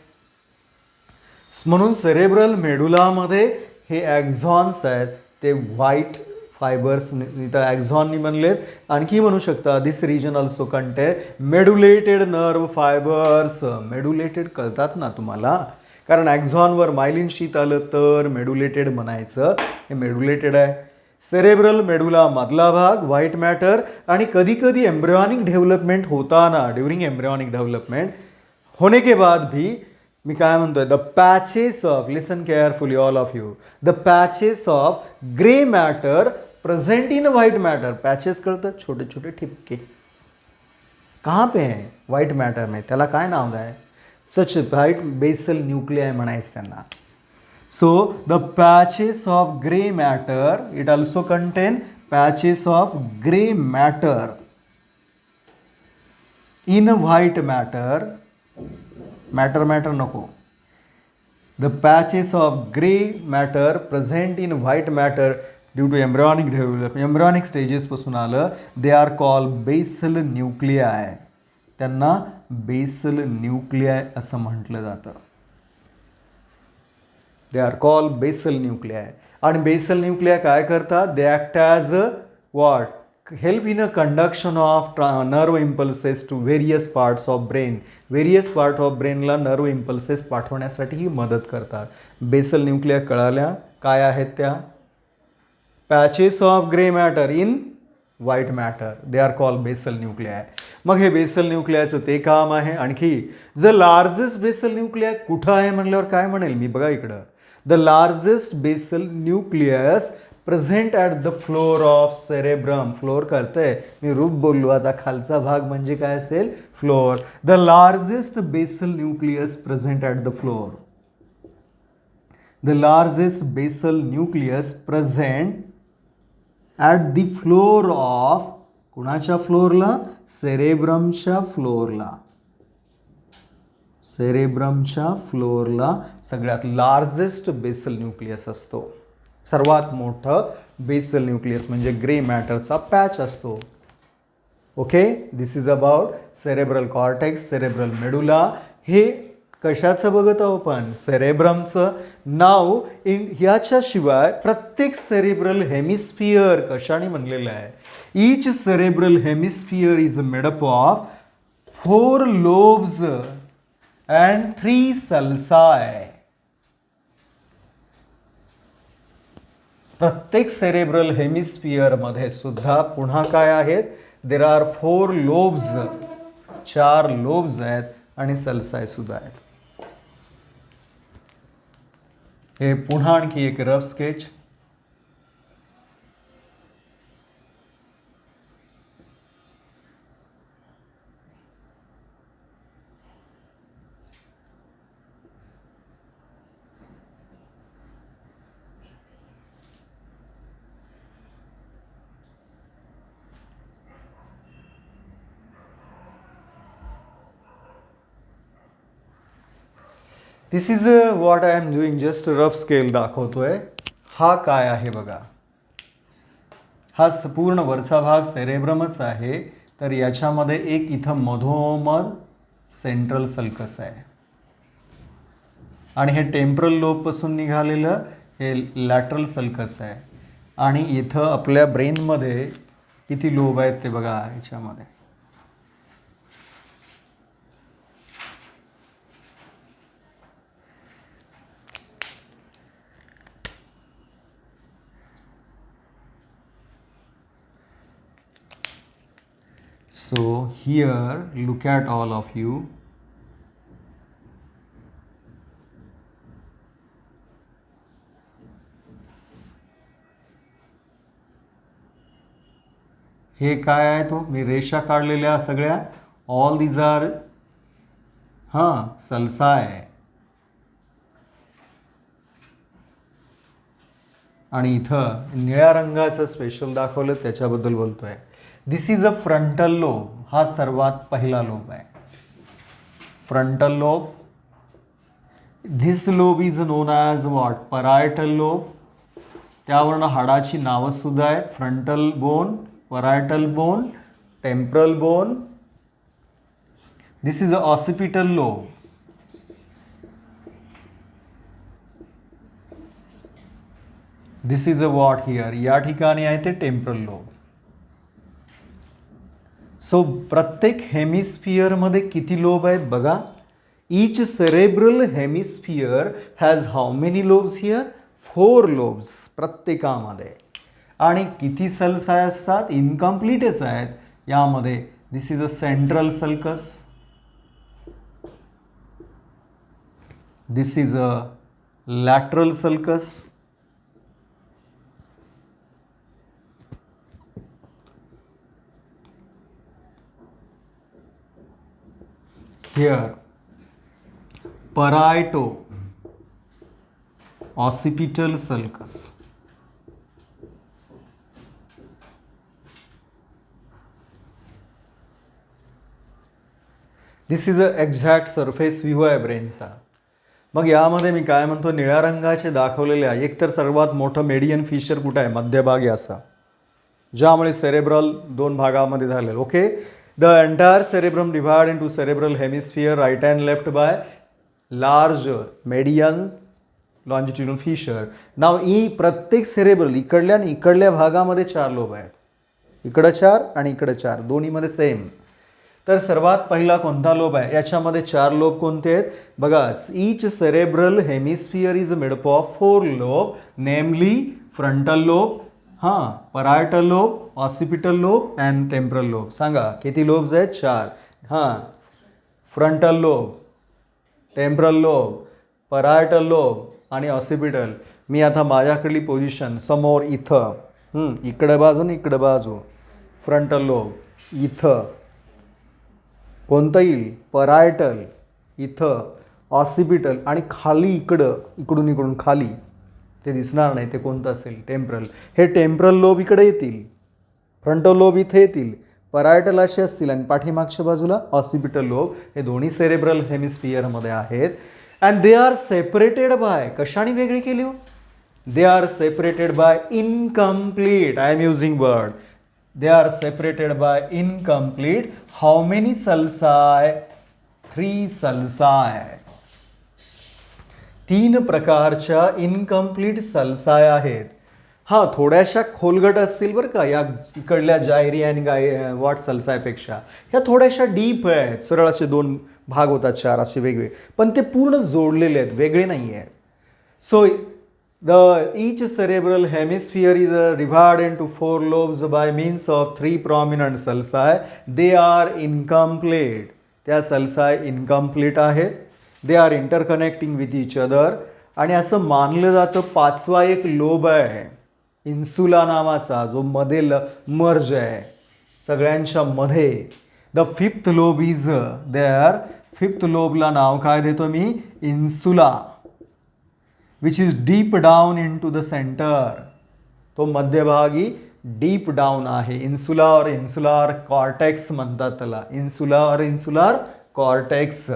म्हणून सेरेब्रल मेडुलामध्ये हे ॲक्झॉन्स आहेत, ते व्हाईट फायबर्स ॲक्झॉननी बनलेत. आणखी म्हणू शकता this region also contain medullated nerve fibres. Medullated कळतात ना तुम्हाला, कारण ॲक्झॉनवर मायलिन शीत आलं तर मेड्युलेटेड म्हणायचं. हे मेड्युलेटेड आहे. सेरेब्रल मेडुला मधला भाग व्हाईट मॅटर. आणि कधी कधी एम्ब्रियॉनिक डेव्हलपमेंट होताना, ड्यूरिंग एम्ब्रियॉनिक डेव्हलपमेंट होने के बाद भी मी काय म्हणतोय, the patches of, listen carefully all of you, the patches of grey matter present in white matter. Patches कळतं, छोटे छोटे ठिपके कहाँ पे है, व्हाइट मॅटर में. त्याला काय नाव आहे, सच व्हाइट बेसल न्यूक्लियाय म्हणायचं त्यांना. So the patches of grey matter, it also content patches of grey matter in white matter. Matter नको. The patches of gray matter present in white matter due to embryonic development, embryonic stages पासून आलं, they are called basal nuclei. त्यांना basal nuclei असं म्हटलं जातं. They are called basal nuclei. आणि basal nuclei काय करतात, they act as what, help in a conduction of nerve impulses to various parts of brain. Various part of brain ला nerve impulses पाठवण्यासाठी ही मदत करतात. बेसल न्यूक्लिया कळाल्या काय आहेत त्या, patches of grey matter in white matter, they are called basal nuclei. मग हे बेसल न्यूक्लियाचं ते काम आहे. आणखी द लार्जेस्ट बेसल न्यूक्लियाय कुठं आहे म्हणल्यावर काय म्हणेल मी, बघा इकडं, the largest basal nucleus present at the floor of cerebrum. Floor करतंय मी, रूप बोललो, आता खालचा भाग म्हणजे काय असेल, floor. The largest basal nucleus present at the floor. The largest basal nucleus present at the floor of, कुणाच्या फ्लोरला, सेरेब्रमच्या फ्लोरला. सेरेब्रमच्या फ्लोरला सगळ्यात लार्जेस्ट बेसल न्यूक्लियस असतो. सर्वात मोठं बेसल न्यूक्लियस म्हणजे ग्रे मॅटरचा पॅच असतो. Okay, this is about cerebral cortex, cerebral medulla. हे कशाचं बघत आहोत आपण, सेरेब्रमचं. नाव ह्याच्याशिवाय प्रत्येक सेरेब्रल हेमिस्फियर कशाने बनलेलं आहे, each cerebral hemisphere is made up of 4 lobes and 3 sulci. प्रत्येक सेरेब्रल हेमिस्फियर मध्ये सुद्धा पुन्हा काय आहेत, देर आर 4 lobes, 4 lobes आहेत आणि सल्साय सुद्धा आहेत. हे पुन्हा आणखी एक rough sketch. This is what I am doing, just rough scale दाखवतोय. हा काय आहे बघा, हा पूर्ण वरचा भाग सेरेब्रमच आहे. तर याच्यामध्ये एक इथं मधोमध सेंट्रल सल्कस आहे आणि हे टेम्परल लोबपासून निघालेलं हे लॅटरल सल्कस आहे. आणि इथं आपल्या ब्रेनमध्ये किती लोब आहेत ते बघा याच्यामध्ये. So here look at all of you. हे काय आहे तो, मी रेषा काढलेल्या सगळ्या, ऑल दीज आर सल्साय. आणि इथं निळ्या रंगाचं स्पेशल दाखवलं त्याच्याबद्दल बोलतोय. This is a frontal lobe, हा सर्वात पहिला लोब आहे, frontal lobe. This lobe is known as what, parietal lobe. त्यावरनं हाडाची नावं सुद्धा आहेत, frontal bone, parietal bone, temporal bone. This is a occipital lobe. This is a what here, या ठिकाणी आहे ते टेम्परल लोब. सो प्रत्येक हेमिस्फिअरमध्ये किती लोब आहेत बघा. Each cerebral hemisphere has how many lobes here, 4 lobes प्रत्येकामध्ये. आणि किती सल्साय असतात, इनकम्प्लीटच आहेत यामध्ये. This is a central sulcus. This is a lateral sulcus. Here, parieto-occipital sulcus. This is a exact surface view आहे ब्रेनचा. मग यामध्ये मी काय म्हणतो, निळ्या रंगाचे दाखवलेले आहे एकतर सर्वात मोठं मेडियन फिशर कुठं आहे, मध्यभागी असा, ज्यामुळे सेरेब्रल दोन भागामध्ये झालेलं. Okay, the entire cerebrum divide in two cerebral hemisphere right and left by large median longitudinal fissure. नाव ई प्रत्येक सेरेब्रल इकडल्या आणि इकडल्या भागामध्ये 4 लोब आहेत, इकडं 4 आणि इकडं 4, दोन्हीमध्ये सेम. तर सर्वात पहिला कोणता लोब आहे, याच्यामध्ये 4 लोब कोणते आहेत बघा. Each cerebral hemisphere is made up of 4 lobe, नेमली फ्रंटल लोब, हां, parietal lobe, occipital lobe and temporal lobe. सांगा किती लोब्स आहेत, 4. हां, frontal lobe, temporal lobe, parietal lobe आणि ऑसिपिटल. मी आता माझ्याकडली पोझिशन समोर इथं, इकडं बाजू आणि इकडं बाजू, फ्रंटल लोब इथं, कोणतं येईल, परायटल इथं, ऑसिपिटल आणि खाली इकडं, इकडून खाली ते दिसणार नाही, ते कोणतं असेल, टेम्परल. हे टेम्परल लोब इकडे येतील, फ्रंटल लोब इथे येतील, परायटल असे असतील आणि पाठीमागच्या बाजूला ऑसिपिटल लोब. हे दोन्ही सेरेब्रल हेमिस्फियरमध्ये आहेत. And they R separated by, कशाने वेगळी केली हो, they are separated by incomplete, I am using word, they are separated by incomplete. How many sulci? 3 sulci. 3 प्रकारच्या इनकम्प्लीट सल्साय आहेत. हां, थोड्याशा खोलगट असतील बरं का या इकडल्या जायरी आणि वॉट सल्सायपेक्षा. ह्या थोड्याशा डीप आहेत, सरळ असे 2 भाग होतात, 4 असे वेगवेगळे, पण ते पूर्ण जोडलेले आहेत, वेगळे नाही आहेत. So each cerebral hemisphere is divided into 4 lobes by means of 3 prominent sulci. They are incomplete. त्या sulci incomplete आहेत. They are interconnecting with each other. आणि असं मानलं जातं 5वा एक लोब आहे इन्सुला नावाचा, जो मध्ये मर्ज आहे सगळ्यांच्या मध्ये. The 5th lobe is there. 5th लोबला नाव काय देतो मी, इन्सुला, which is deep down into the center. तो मध्यभागी डीप डाऊन आहे. इन्सुलर, इन्सुलर कॉर्टेक्स म्हणतात त्याला, insular, insular cortex.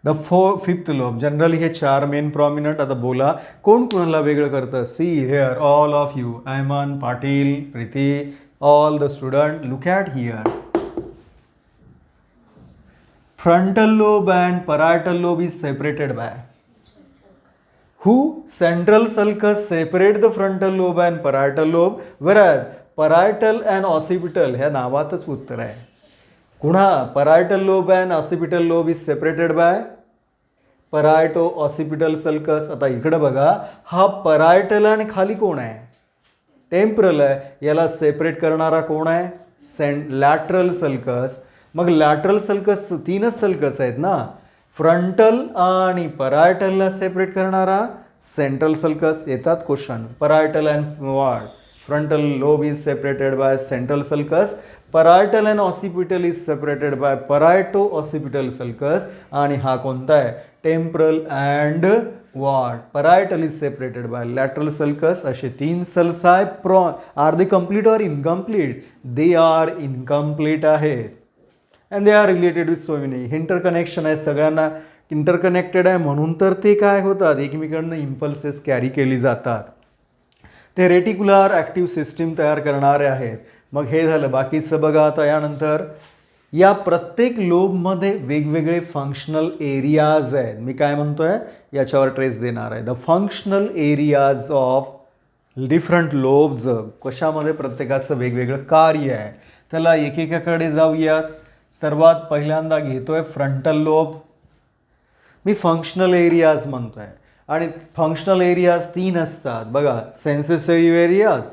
The 5th lobe, generally हे 4 मेन प्रॉमिनंट. आता बोला कोण कोणाला वेगळं करतं. See here all of you, Ayman, Patil, Preeti, all the student, look at here. Frontal lobe and parietal lobe is separated by who? Central sulcus separate the frontal lobe and parietal lobe, whereas parietal and occipital, ह्या नावातच उत्तर आहे. पुन्हा parietal lobe and occipital lobe is separated by parieto-occipital sulcus. आता इकडे बघा, हा parietal आणि खाली कोण आहे, टेम्परल आहे. याला सेपरेट करणारा कोण आहे, लॅटरल सल्कस. मग लॅटरल सल्कस 3च सल्कस आहेत ना, फ्रंटल आणि परायटलला सेपरेट करणारा सेंट्रल सल्कस. येतात question, parietal and what, frontal lobe is separated by central sulcus, parietal and occipital is separated by parieto occipital sulcus. आणि हा कोणता आहे, temporal and what, parietal is separated by lateral sulcus. असे 3 sulci are they complete or incomplete, they are incomplete आहेत. And they are related with so many, interconnection आहे, सगळ्यांना interconnected आहे, म्हणून तर ते काय होतात, एकमेकांना इम्पल्सेस कॅरी केली जातात. ते रेटिक्युलर ॲक्टिव्ह सिस्टीम तयार करणारे आहेत. मग हे झालं. बाकीचं बघा आता यानंतर, या प्रत्येक लोबमध्ये वेगवेगळे फंक्शनल एरियाज आहेत. मी काय म्हणतोय याच्यावर ट्रेस देणार आहे. The functional areas of different lobes, कशामध्ये प्रत्येकाचं वेगवेगळं कार्य आहे. त्याला एकेकाकडे जाऊयात. सर्वात पहिल्यांदा घेतोय फ्रंटल लोब. मी फंक्शनल एरियाज म्हणतोय आणि फंक्शनल एरियाज 3 असतात बघा, sensory areas,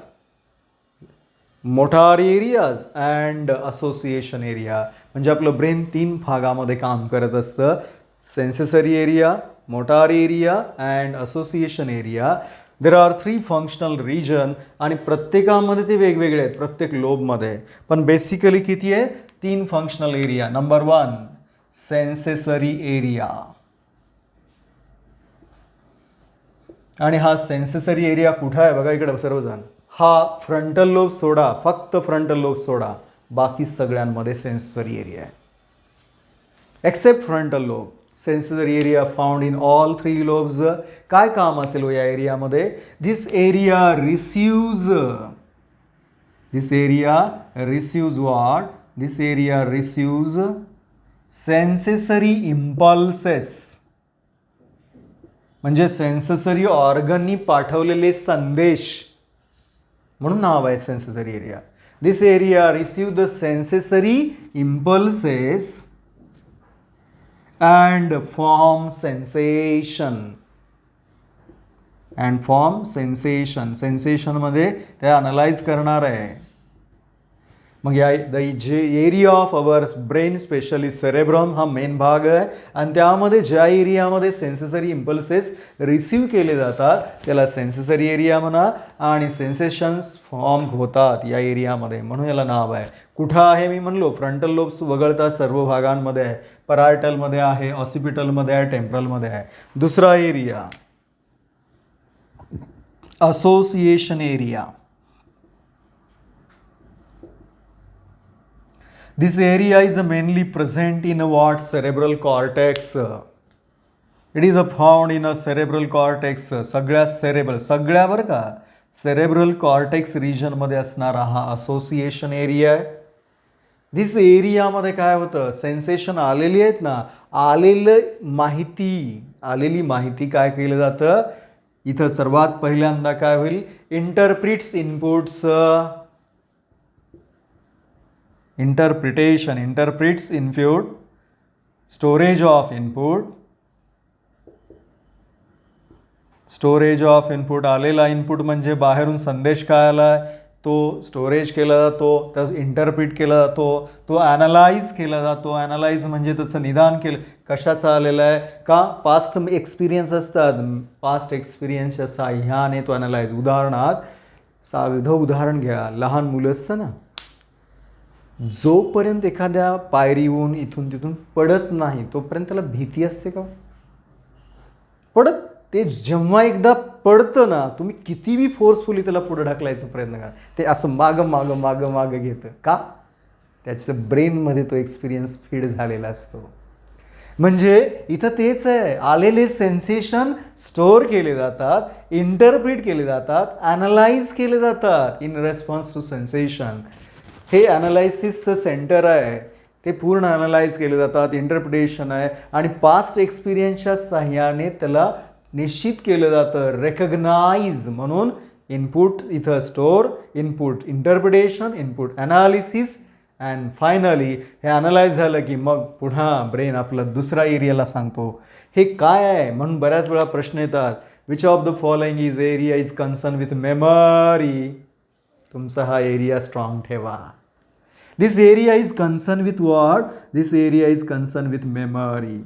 motor areas and association area. म्हणजे आपलं ब्रेन 3 भागामध्ये काम करत असतं. Sensory area, motor area and association area. There are 3 functional region आणि प्रत्येकामध्ये ते वेगवेगळे आहेत, प्रत्येक लोबमध्ये. पण बेसिकली किती आहे? 3 functional area. Number 1 sensory area. आणि हा सेन्सेसरी एरिया कुठं आहे बघा इकडे सर्वजण. हा फ्रंटल लोब सोडा, फक्त फ्रंटल लोब सोडा, बाकी सगळ्यांमध्ये सेन्सेसरी एरिया आहे. Except frontal lobe. Sensory area found in all 3 lobes. काय काम असेल या एरियामध्ये? This area receives what? This area receives sensory impulses. म्हणजे सेन्सेसरी ऑर्गननी पाठवलेले संदेश, म्हणून नाव आहे sensory area. This area receive the sensory impulses and form sensation. Sensation मध्ये ते अनालाइज करणार आहे. मग या जे area of our brain specially cerebrum हा मेन भाग आहे आणि त्यामध्ये ज्या एरियामध्ये सेन्सेसरी इम्पल्सेस रिसीव्ह केले जातात त्याला सेन्सेसरी एरिया म्हणा. आणि सेन्सेशन्स फॉर्म होतात या एरियामध्ये, म्हणून याला नाव आहे. कुठं आहे? मी म्हणलो फ्रंटल लोब्स वगळता सर्व भागांमध्ये आहे. परायटलमध्ये आहे, ऑसिपिटलमध्ये आहे, टेम्परलमध्ये आहे. दुसरा area association area. This area is mainly present in what? Cerebral cortex. It is found in a cerebral cortex. सगळ्या बरं का, सेरेब्रल कॉर्टेक्स रिजनमध्ये असणारा हा असोसिएशन एरिया आहे. दिस एरियामध्ये काय होतं? सेन्सेशन आलेली आहेत ना, आलेली माहिती काय केलं जातं? इथं सर्वात पहिल्यांदा काय होईल? Interprets input, storage of input. आलेला इनपुट म्हणजे बाहेरून संदेश काय आलाय तो स्टोरेज केला जातो, तो इंटरप्रिट केला जातो, तो ॲनालाइज केला जातो. ॲनालाइज म्हणजे त्याचं निदान केलं, कशाचं आलेलं आहे का? पास्ट एक्सपिरियन्स असतात, पास्ट एक्सपिरियन्सच्या साह्याने तो ॲनालाइज. साधं उदाहरण घ्या, लहान मुलं असतं ना, जोपर्यंत एखाद्या पायरीहून इथून तिथून पडत नाही तोपर्यंत त्याला भीती असते का? पडत. ते जेव्हा एकदा पडतं ना, तुम्ही किती बी फोर्सफुली त्याला पुढे ढकलायचा प्रयत्न करा, ते असं मागं घेतं का? त्याच्या ब्रेनमध्ये तो एक्सपिरियन्स फीड झालेला असतो. म्हणजे इथं तेच आहे, आलेले सेन्सेशन स्टोअर केले जातात, इंटरप्रिट केले जातात, ॲनालाइज केले जातात इन रेस्पॉन्स टू सेन्सेशन. हे ॲनालायसिसचं सेंटर आहे, ते पूर्ण ॲनालाइज केले जातात, इंटरप्रिटेशन आहे आणि पास्ट एक्सपिरियन्सच्या साह्याने त्याला निश्चित केलं जातं, रेकग्नाइज. म्हणून इनपुट इथं store, input interpretation, input analysis and finally हे ॲनालाइज झालं की मग पुन्हा ब्रेन आपलं दुसरा एरियाला सांगतो हे काय आहे. म्हणून बऱ्याच वेळा प्रश्न येतात, which of the following is area is concern with memory. तुमचा हा एरिया स्ट्रॉंग ठेवा. This area is concern with what? This area is concern with memory,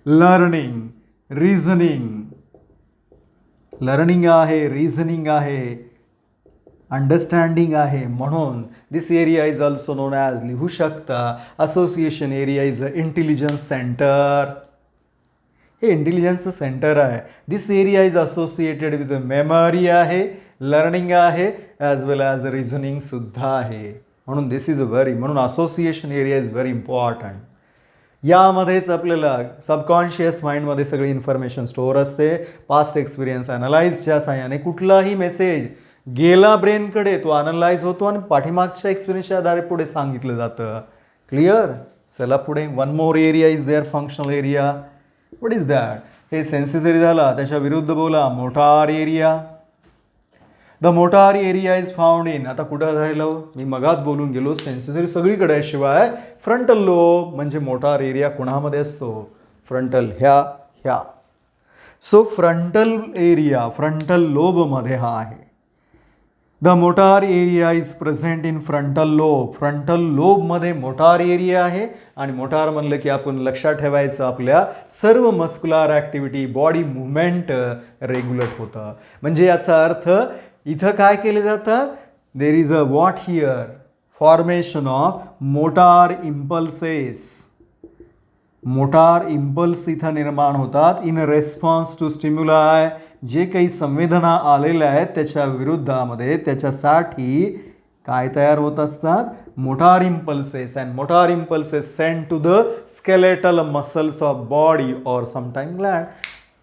learning, learning आहे, रिझनिंग आहे, अंडरस्टँडिंग आहे. म्हणून this area is also known as, लिहू शकता, association area is a intelligence centre. हे इंटेलिजन्सचं सेंटर आहे. This area is associated with memory आहे, लर्निंग आहे, ॲज वेल ॲज रिझनिंग सुद्धा आहे. म्हणून दिस इज म्हणून association area is very important. यामध्येच आपल्याला सबकॉन्शियस माइंडमध्ये सगळी इन्फॉर्मेशन स्टोअर असते. पास्ट एक्सपिरियन्स ॲनालाइजच्या साहाय्याने कुठलाही मेसेज गेला ब्रेनकडे तो ॲनालाइज होतो आणि पाठीमागच्या एक्सपिरियन्सच्या आधारे पुढे सांगितलं जातं. क्लिअर? चला पुढे. One more area is there, functional area. What is that? हे सेन्सेसरी झाला, त्याच्या विरुद्ध बोला motor area. The motor area is found in, आता कुठं राहिलं? मी मगाच बोलून गेलो, सेन्सेसरी सगळीकडे आहे, शिवाय फ्रंटल लोब. म्हणजे मोटार एरिया कोणामध्ये असतो? फ्रंटल, ह्या. सो फ्रंटल एरिया फ्रंटल लोबमध्ये हा आहे. The motor area is present in frontal lobe. Frontal लोबमध्ये मोटार एरिया आहे आणि मोटार म्हणलं की आपण लक्षात ठेवायचं आपल्या सर्व muscular activity body movement regulate होतं. म्हणजे याचा अर्थ इथं काय केले जातं, there is a what here formation of motor impulses. Motor impulse इथं निर्माण होतात इन रेस्पॉन्स टू स्टिम्युलाय. जे काही संवेदना आलेल्या आहेत त्याच्या विरुद्धामध्ये त्याच्यासाठी काय तयार होत असतात, motor impulses. And motor impulses send to the skeletal muscles of body or sometime gland.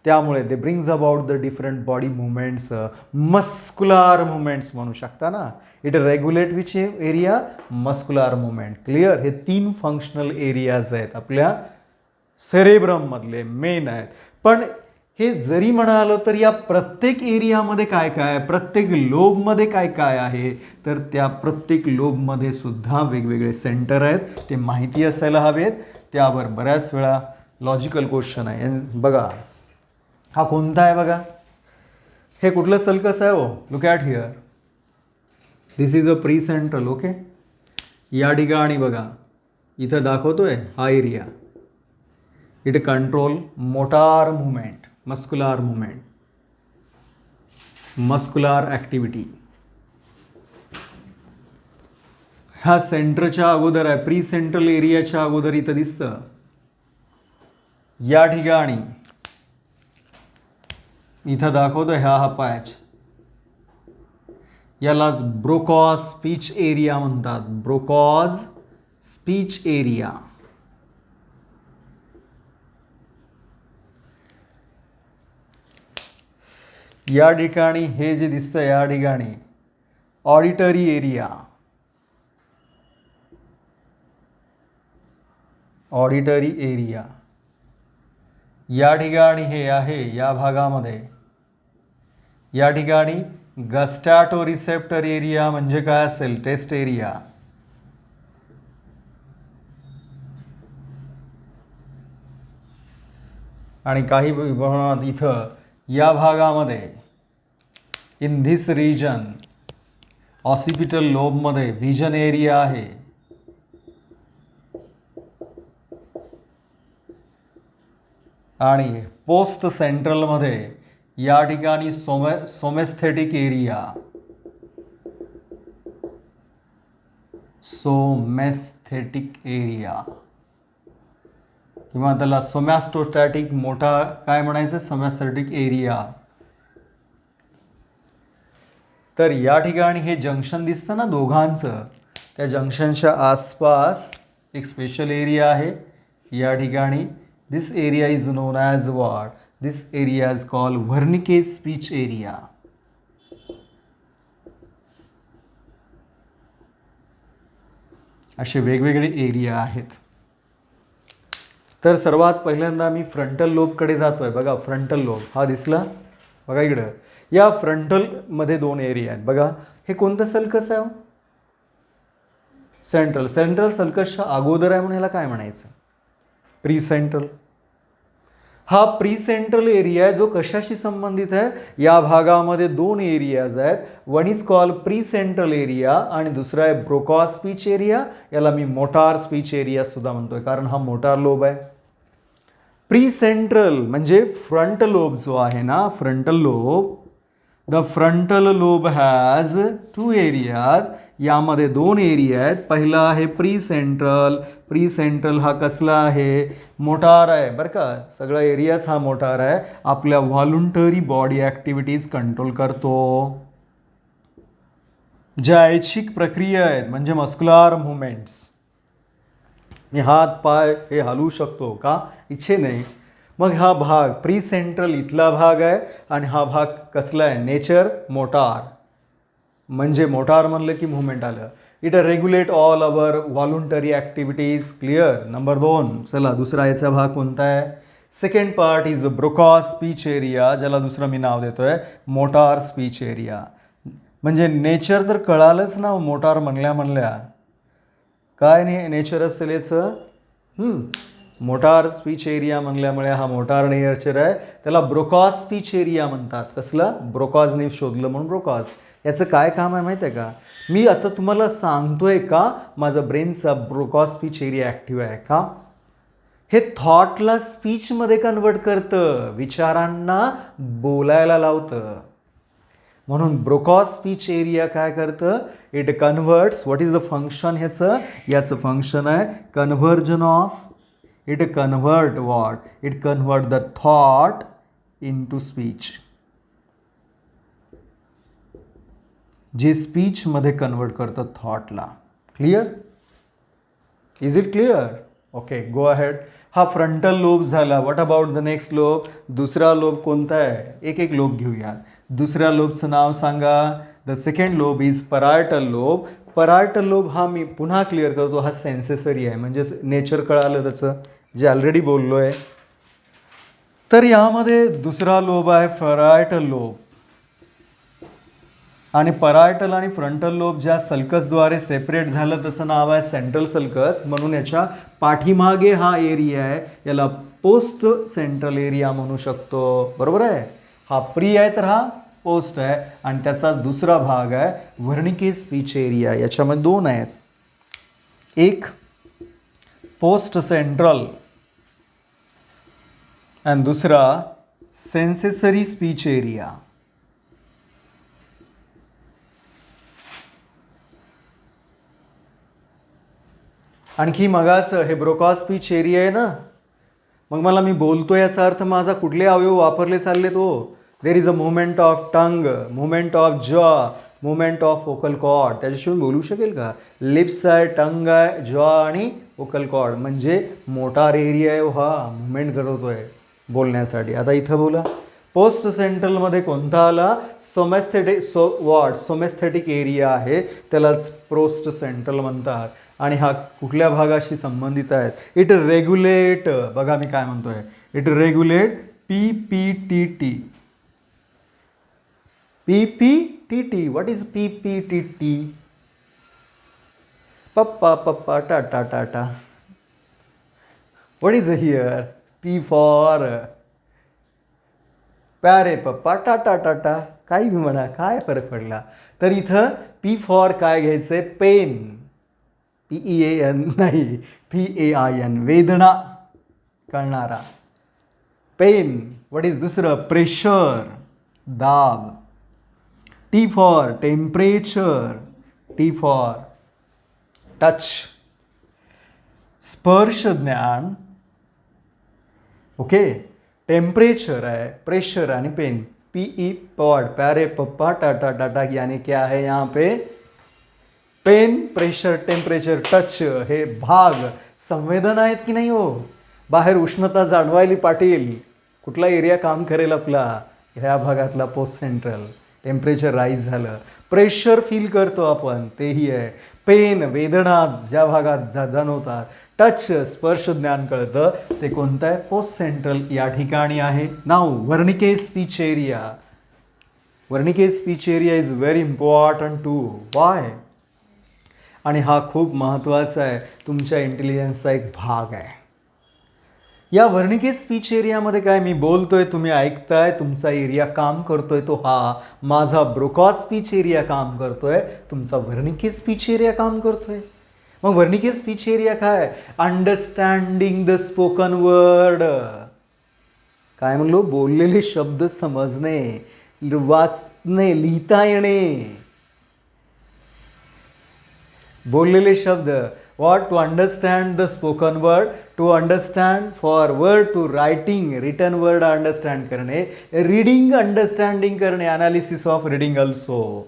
त्यामुळे they brings about the different body movements, muscular movements म्हणू शकता ना. It regulate which area, muscular movement. Clear. हे 3 functional areas आहेत आपल्या cerebrum मधले, main आहेत. पण हे जरी म्हणालो तर या प्रत्येक एरियामध्ये काय काय, प्रत्येक लोबमध्ये काय काय आहे, तर त्या प्रत्येक लोबमध्ये सुद्धा वेगवेगळे सेंटर आहेत. ते माहिती असायला हवेत. त्यावर बऱ्याच वेळा लॉजिकल क्वेश्चन आहे. बघा हा कोणता आहे बघा, हे कुठलं सल्कस आहे हो, look at here. This is a pre central. Okay. या ठिकाणी बघा इथं दाखवतोय हा area. It control motor movement, muscular movement, muscular activity. ह्या सेंटरच्या अगोदर आहे, प्री सेंट्रल एरियाच्या अगोदर इथं दिसतं. या ठिकाणी इथं दाखवतो हा पॅच. यालाच ब्रोकॉज स्पीच एरिया म्हणतात. ब्रोकॉज स्पीच एरिया. या ठिकाणी हे जे दिसतं या ठिकाणी ऑडिटरी एरिया. ऑडिटरी एरिया या ठिकाणी हे आहे. या भागामध्ये या ठिकाणी गस्टॅटो रिसेप्टर एरिया म्हणजे काय असेल, टेस्ट एरिया. आणि काही प्रमाणात इथं या भागामध्ये इन धिस रिजन ऑसिपिटल लोबमध्ये व्हिजन एरिया आहे. आणि पोस्ट सेंट्रलमध्ये या ठिकाणी सोमेस्थेटिक एरिया. सोमेस्थेटिक एरिया किंवा त्याला सोमॅस्टोस्टॅटिक मोठा काय म्हणायचं, सोमॅस्थेटिक एरिया. तर या ठिकाणी हे जंक्शन दिसतं ना दोघांचं, त्या जंक्शनच्या आसपास एक स्पेशल एरिया आहे. या ठिकाणी this area is known as what, this area is called Wernicke's speech area. असे वेगवेगळे एरिया आहेत. तर सर्वात पहिल्यांदा मी फ्रंटल लोबकडे जातोय. बघा फ्रंटल लोब हा दिसला बघा इकडं. या फ्रंटलमध्ये 2 एरिया आहेत. बघा हे कोणतं सल्कस आहे, सेंट्रल. सेंट्रल सल्कसच्या अगोदर आहे म्हणून ह्याला काय म्हणायचं, प्री सेंट्रल. हा प्री सेंट्रल एरिया आहे जो कशाशी संबंधित आहे, या भागामध्ये 2 एरियाज आहेत. One is called pre central area आणि दुसरा आहे ब्रोकॉज स्पीच एरिया. याला मी मोटार स्पीच एरिया सुद्धा म्हणतोय कारण हा मोटार लोब आहे. प्री सेंट्रल म्हणजे फ्रंट लोब जो आहे ना, frontal lobe, the frontal lobe has 2 areas. यामध्ये 2 एरिया आहेत. पहिला आहे प्री सेंट्रल. प्री सेंट्रल हा कसला आहे, मोटार आहे बरं का. सगळा एरियाज हा मोटार आहे. आपल्या व्हॉलंटरी बॉडी ॲक्टिव्हिटीज कंट्रोल करतो. ज्या ऐच्छिक प्रक्रिया आहेत म्हणजे मस्क्युलर मुवमेंट्स, मी हात पाय हे हलवू शकतो का, इच्छेने. मग हा भाग प्री सेंट्रल इथला भाग आहे आणि हा भाग कसला आहे, नेचर मोटार. म्हणजे मोटार म्हणलं की मुवमेंट आलं. It regulate all our voluntary activities. Clear. Number 2. चला दुसरा याचा भाग कोणता आहे, second part is Broca's speech area, ज्याला दुसरं मी नाव देतोय मोटार स्पीच एरिया. म्हणजे नेचर तर कळालंच ना मोटार म्हणल्या काय नेचर असेल याचं, मोटार स्पीच एरिया म्हणल्यामुळे हा मोटार नेचर आहे. त्याला ब्रोकॉज स्पीच एरिया म्हणतात. कसला, ब्रोकॉजने शोधलं म्हणून ब्रोकॉज. याचं काय काम आहे माहिती आहे का? मी आता तुम्हाला सांगतोय का माझा ब्रेनचा ब्रोकॉस स्पीच एरिया ॲक्टिव्ह आहे का? हे थॉटला स्पीचमध्ये कन्वर्ट करतं, विचारांना बोलायला लावतं. म्हणून ब्रोकॉस स्पीच एरिया काय करतं? It converts. What is the function ह्याचं? याचं फंक्शन आहे conversion of. It convert what? It convert the thought into speech. जे स्पीचमध्ये कन्वर्ट करतं थॉटला. Clear? Is it clear? Okay, go ahead. हा फ्रंटल लोब झाला. What about the next lobe? दुसरा लोब कोणता आहे? एक एक लोब घेऊया. दुसऱ्या लोबचं नाव सांगा. The second lobe is parietal lobe. Parietal lobe हा मी पुन्हा क्लिअर करतो, हा सेन्सेसरी आहे, म्हणजे नेचर कळालं त्याचं, जे ऑलरेडी बोललो आहे. तर यामध्ये दुसरा लोब आहे परायटल लोब. आणि परायटल आणि फ्रंटल लोब ज्या सल्कसद्वारे सेपरेट झालं त्याचं नाव आहे सेंट्रल सल्कस. म्हणून याच्या पाठीमागे हा एरिया आहे, याला पोस्ट सेंट्रल एरिया म्हणू शकतो. बरोबर आहे? हा प्री आहे तर हा पोस्ट आहे. आणि त्याचा दुसरा भाग आहे व्हर्निके स्पीच एरिया. याच्यामध्ये दोन आहेत, एक पोस्ट सेंट्रल आणि दुसरा सेन्सेसरी स्पीच एरिया. आणखी मगाचं हे ब्रोकॉस स्पीच एरिया आहे ना, मग मला मी बोलतो याचा अर्थ माझा कुठले अवयव वापरले चालले तो? There is a movement of tongue, movement of जॉ, मुवमेंट ऑफ वोकल कॉर्ड. त्याच्याशिवाय बोलू शकेल का? लिप्स आहे, टंग आहे, जॉ आणि वोकल कॉर्ड, म्हणजे मोटार एरिया आहे हा, मुवमेंट करतोय बोलण्यासाठी. आता इथं बोला. पोस्ट सेंट्रलमध्ये कोणता आला? सोमॅस्थेटिक. सोमॅस्थेटिक एरिया आहे, त्यालाच पोस्ट सेंट्रल म्हणतात. आणि हा कुठल्या भागाशी संबंधित आहेत? It regulate. बघा मी काय म्हणतोय, it regulate PPTT. PPTT. What is PPTT? पप्पा पप्पा टाटा टाटा. What is here? P for प्यारे पप्पा टाटा टाटा. काही म्हणा, काय फरक पडला? तर इथं P फॉर काय घ्यायचंय? पेन. PEAN नाही, PAIN. वेदना कळणारा. पेन. व्हॉट इज दुसरं? प्रेशर, दाब. T for temperature. T for touch. स्पर्श ज्ञान. ओके, टेम्परेचर है, प्रेशर आणि पेन. PE पॉड, प्यारे पप्पा टाटा टाटा, यानी क्या है यहाँ पे? पेन, प्रेशर, टेम्परेचर, टच हे भाग संवेदना आहेत की नाही हो? बाहेर उष्णता जाणवायली पाटील, कुठला एरिया काम करेल आपला? ह्या भागातला पोस्ट सेंट्रल. टेम्परेचर राईज झालं, प्रेशर फील करतो आपण, तेही आहे. पेन, वेदना ज्या भागात जाणवतात. टच, स्पर्श ज्ञान कळतं, ते कोणतं आहे? पोस्ट सेंट्रल या ठिकाणी आहे. नाव Wernicke's speech area. Wernicke's speech area is very important too. Why? आणि हा खूप महत्त्वाचा आहे, तुमच्या इंटेलिजन्सचा एक भाग आहे. या व्हर्निके स्पीच एरियामध्ये काय मी बोलतोय, तुम्ही ऐकताय, तुमचा एरिया काम करतोय, तो हा माझा ब्रोकॉस स्पीच एरिया काम करतोय, तुमचा व्हर्निके स्पीच एरिया काम करतोय. मग व्हर्निके स्पीच एरिया काय? Understanding the spoken word. काय म्हणलो? बोललेले शब्द समजणे, वाचणे, लिहिता येणे. बोललेले शब्द. What? To understand the spoken word. To understand for word, to writing, written word understand करणे. रीडिंग अंडरस्टँडिंग करणे, अनालिसिस ऑफ रीडिंग ऑल्सो.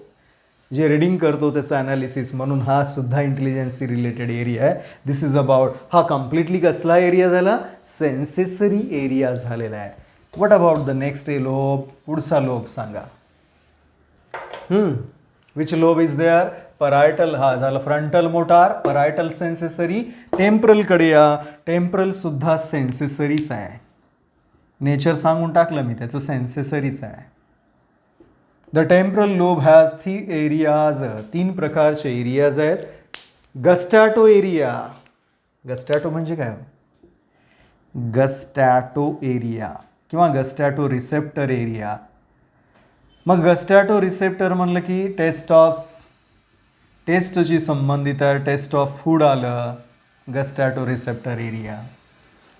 जे रीडिंग करतो त्याचं अनालिसिस, म्हणून हा सुद्धा इंटेलिजन्सी रिलेटेड एरिया आहे. This is about. हा कम्प्लिटली कसला एरिया झाला? सेन्सेसरी एरिया झालेला आहे. What about the next lobe? पुढचा लोब सांगा. Which lobe is there? Parietal. हा झाला frontal motor, parietal sensory. Temporal कडे या. टेम्परल सुद्धा सेन्सेसरीच आहे. नेचर सांगून टाकलं मी, त्याचं सेन्सेसरीच आहे. The temporal lobe has 3 areas. 3 प्रकारचे एरियाज आहेत. गस्टॅटो एरिया. गस्टॅटो म्हणजे काय? गस्टॅटो एरिया किंवा गस्टॅटो रिसेप्टर एरिया. मग गस्टॅटो रिसेप्टर म्हणलं की टेस्टशी संबंधित आहे. टेस्ट ऑफ फूड आलं, गस्टॅटो रिसेप्टर एरिया.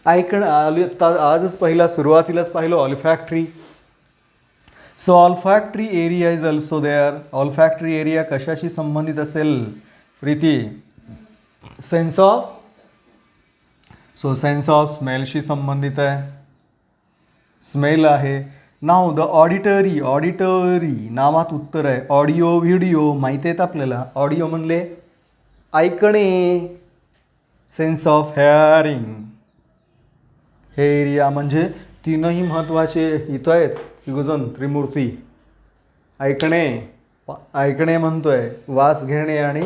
आजच सुरुवातीलाच पाहिलं olfactory. So olfactory area is also there. Olfactory area कशाशी संबंधित असेल प्रीती? सेन्स ऑफ स्मेलशी संबंधित आहे. स्मेल आहे. नाव द ऑडिटरी नावात उत्तर आहे. ऑडिओ व्हिडिओ माहिती आहेत आपल्याला. ऑडिओ म्हणले ऐकणे. सेन्स ऑफ हेअरिंग हे एरिया. म्हणजे तीनही महत्त्वाचे इथं आहेत. त्रिमूर्ती. ऐकणे म्हणतोय, वास घेणे आणि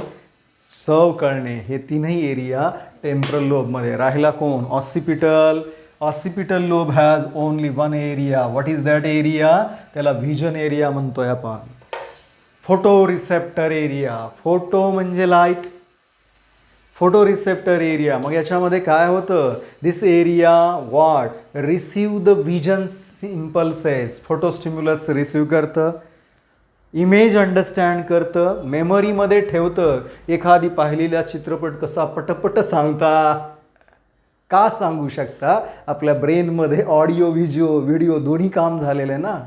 सर्व करणे, हे तीनही एरिया टेम्परल लोबमध्ये. राहिला कोण? Occipital lobe has only one area. What is that area? त्याला व्हिजन एरिया म्हणतोय आपण. Photo receptor area. फोटो म्हणजे लाईट, फोटो रिसेप्टर एरिया. मग याच्यामध्ये काय होतं? This area what receive the visions impulses. Photostimulus receive करतं, इमेज अंडरस्टँड करतं, मेमरीमध्ये ठेवतं. एखादी पाहिलेला चित्रपट कसा पटपट सांगता, का सांगू शकता? आपल्या ब्रेनमध्ये ऑडिओ व्हिडिओ दोन्ही काम झालेलं आहे ना.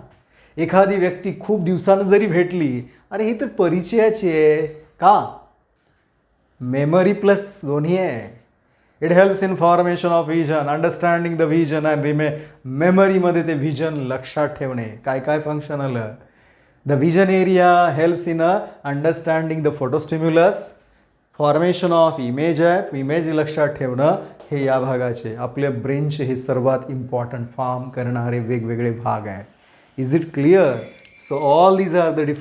एखादी व्यक्ती खूप दिवसानं जरी भेटली, अरे ही तर परिचयाची आहे. का? मेमरी प्लस दोन्ही आहे. It helps in formation of vision, understanding the vision and मेमरीमध्ये ते व्हिजन लक्षात ठेवणे. काय काय फंक्शन आलं? The vision area helps in understanding the photostimulus, formation of image लक्षात ठेवणं, हे या भागाचे आपल्या ब्रेनचे हे सर्वात इम्पॉर्टंट फॉर्म करणारे वेगवेगळे भाग आहेत. Is it clear? So all these are the different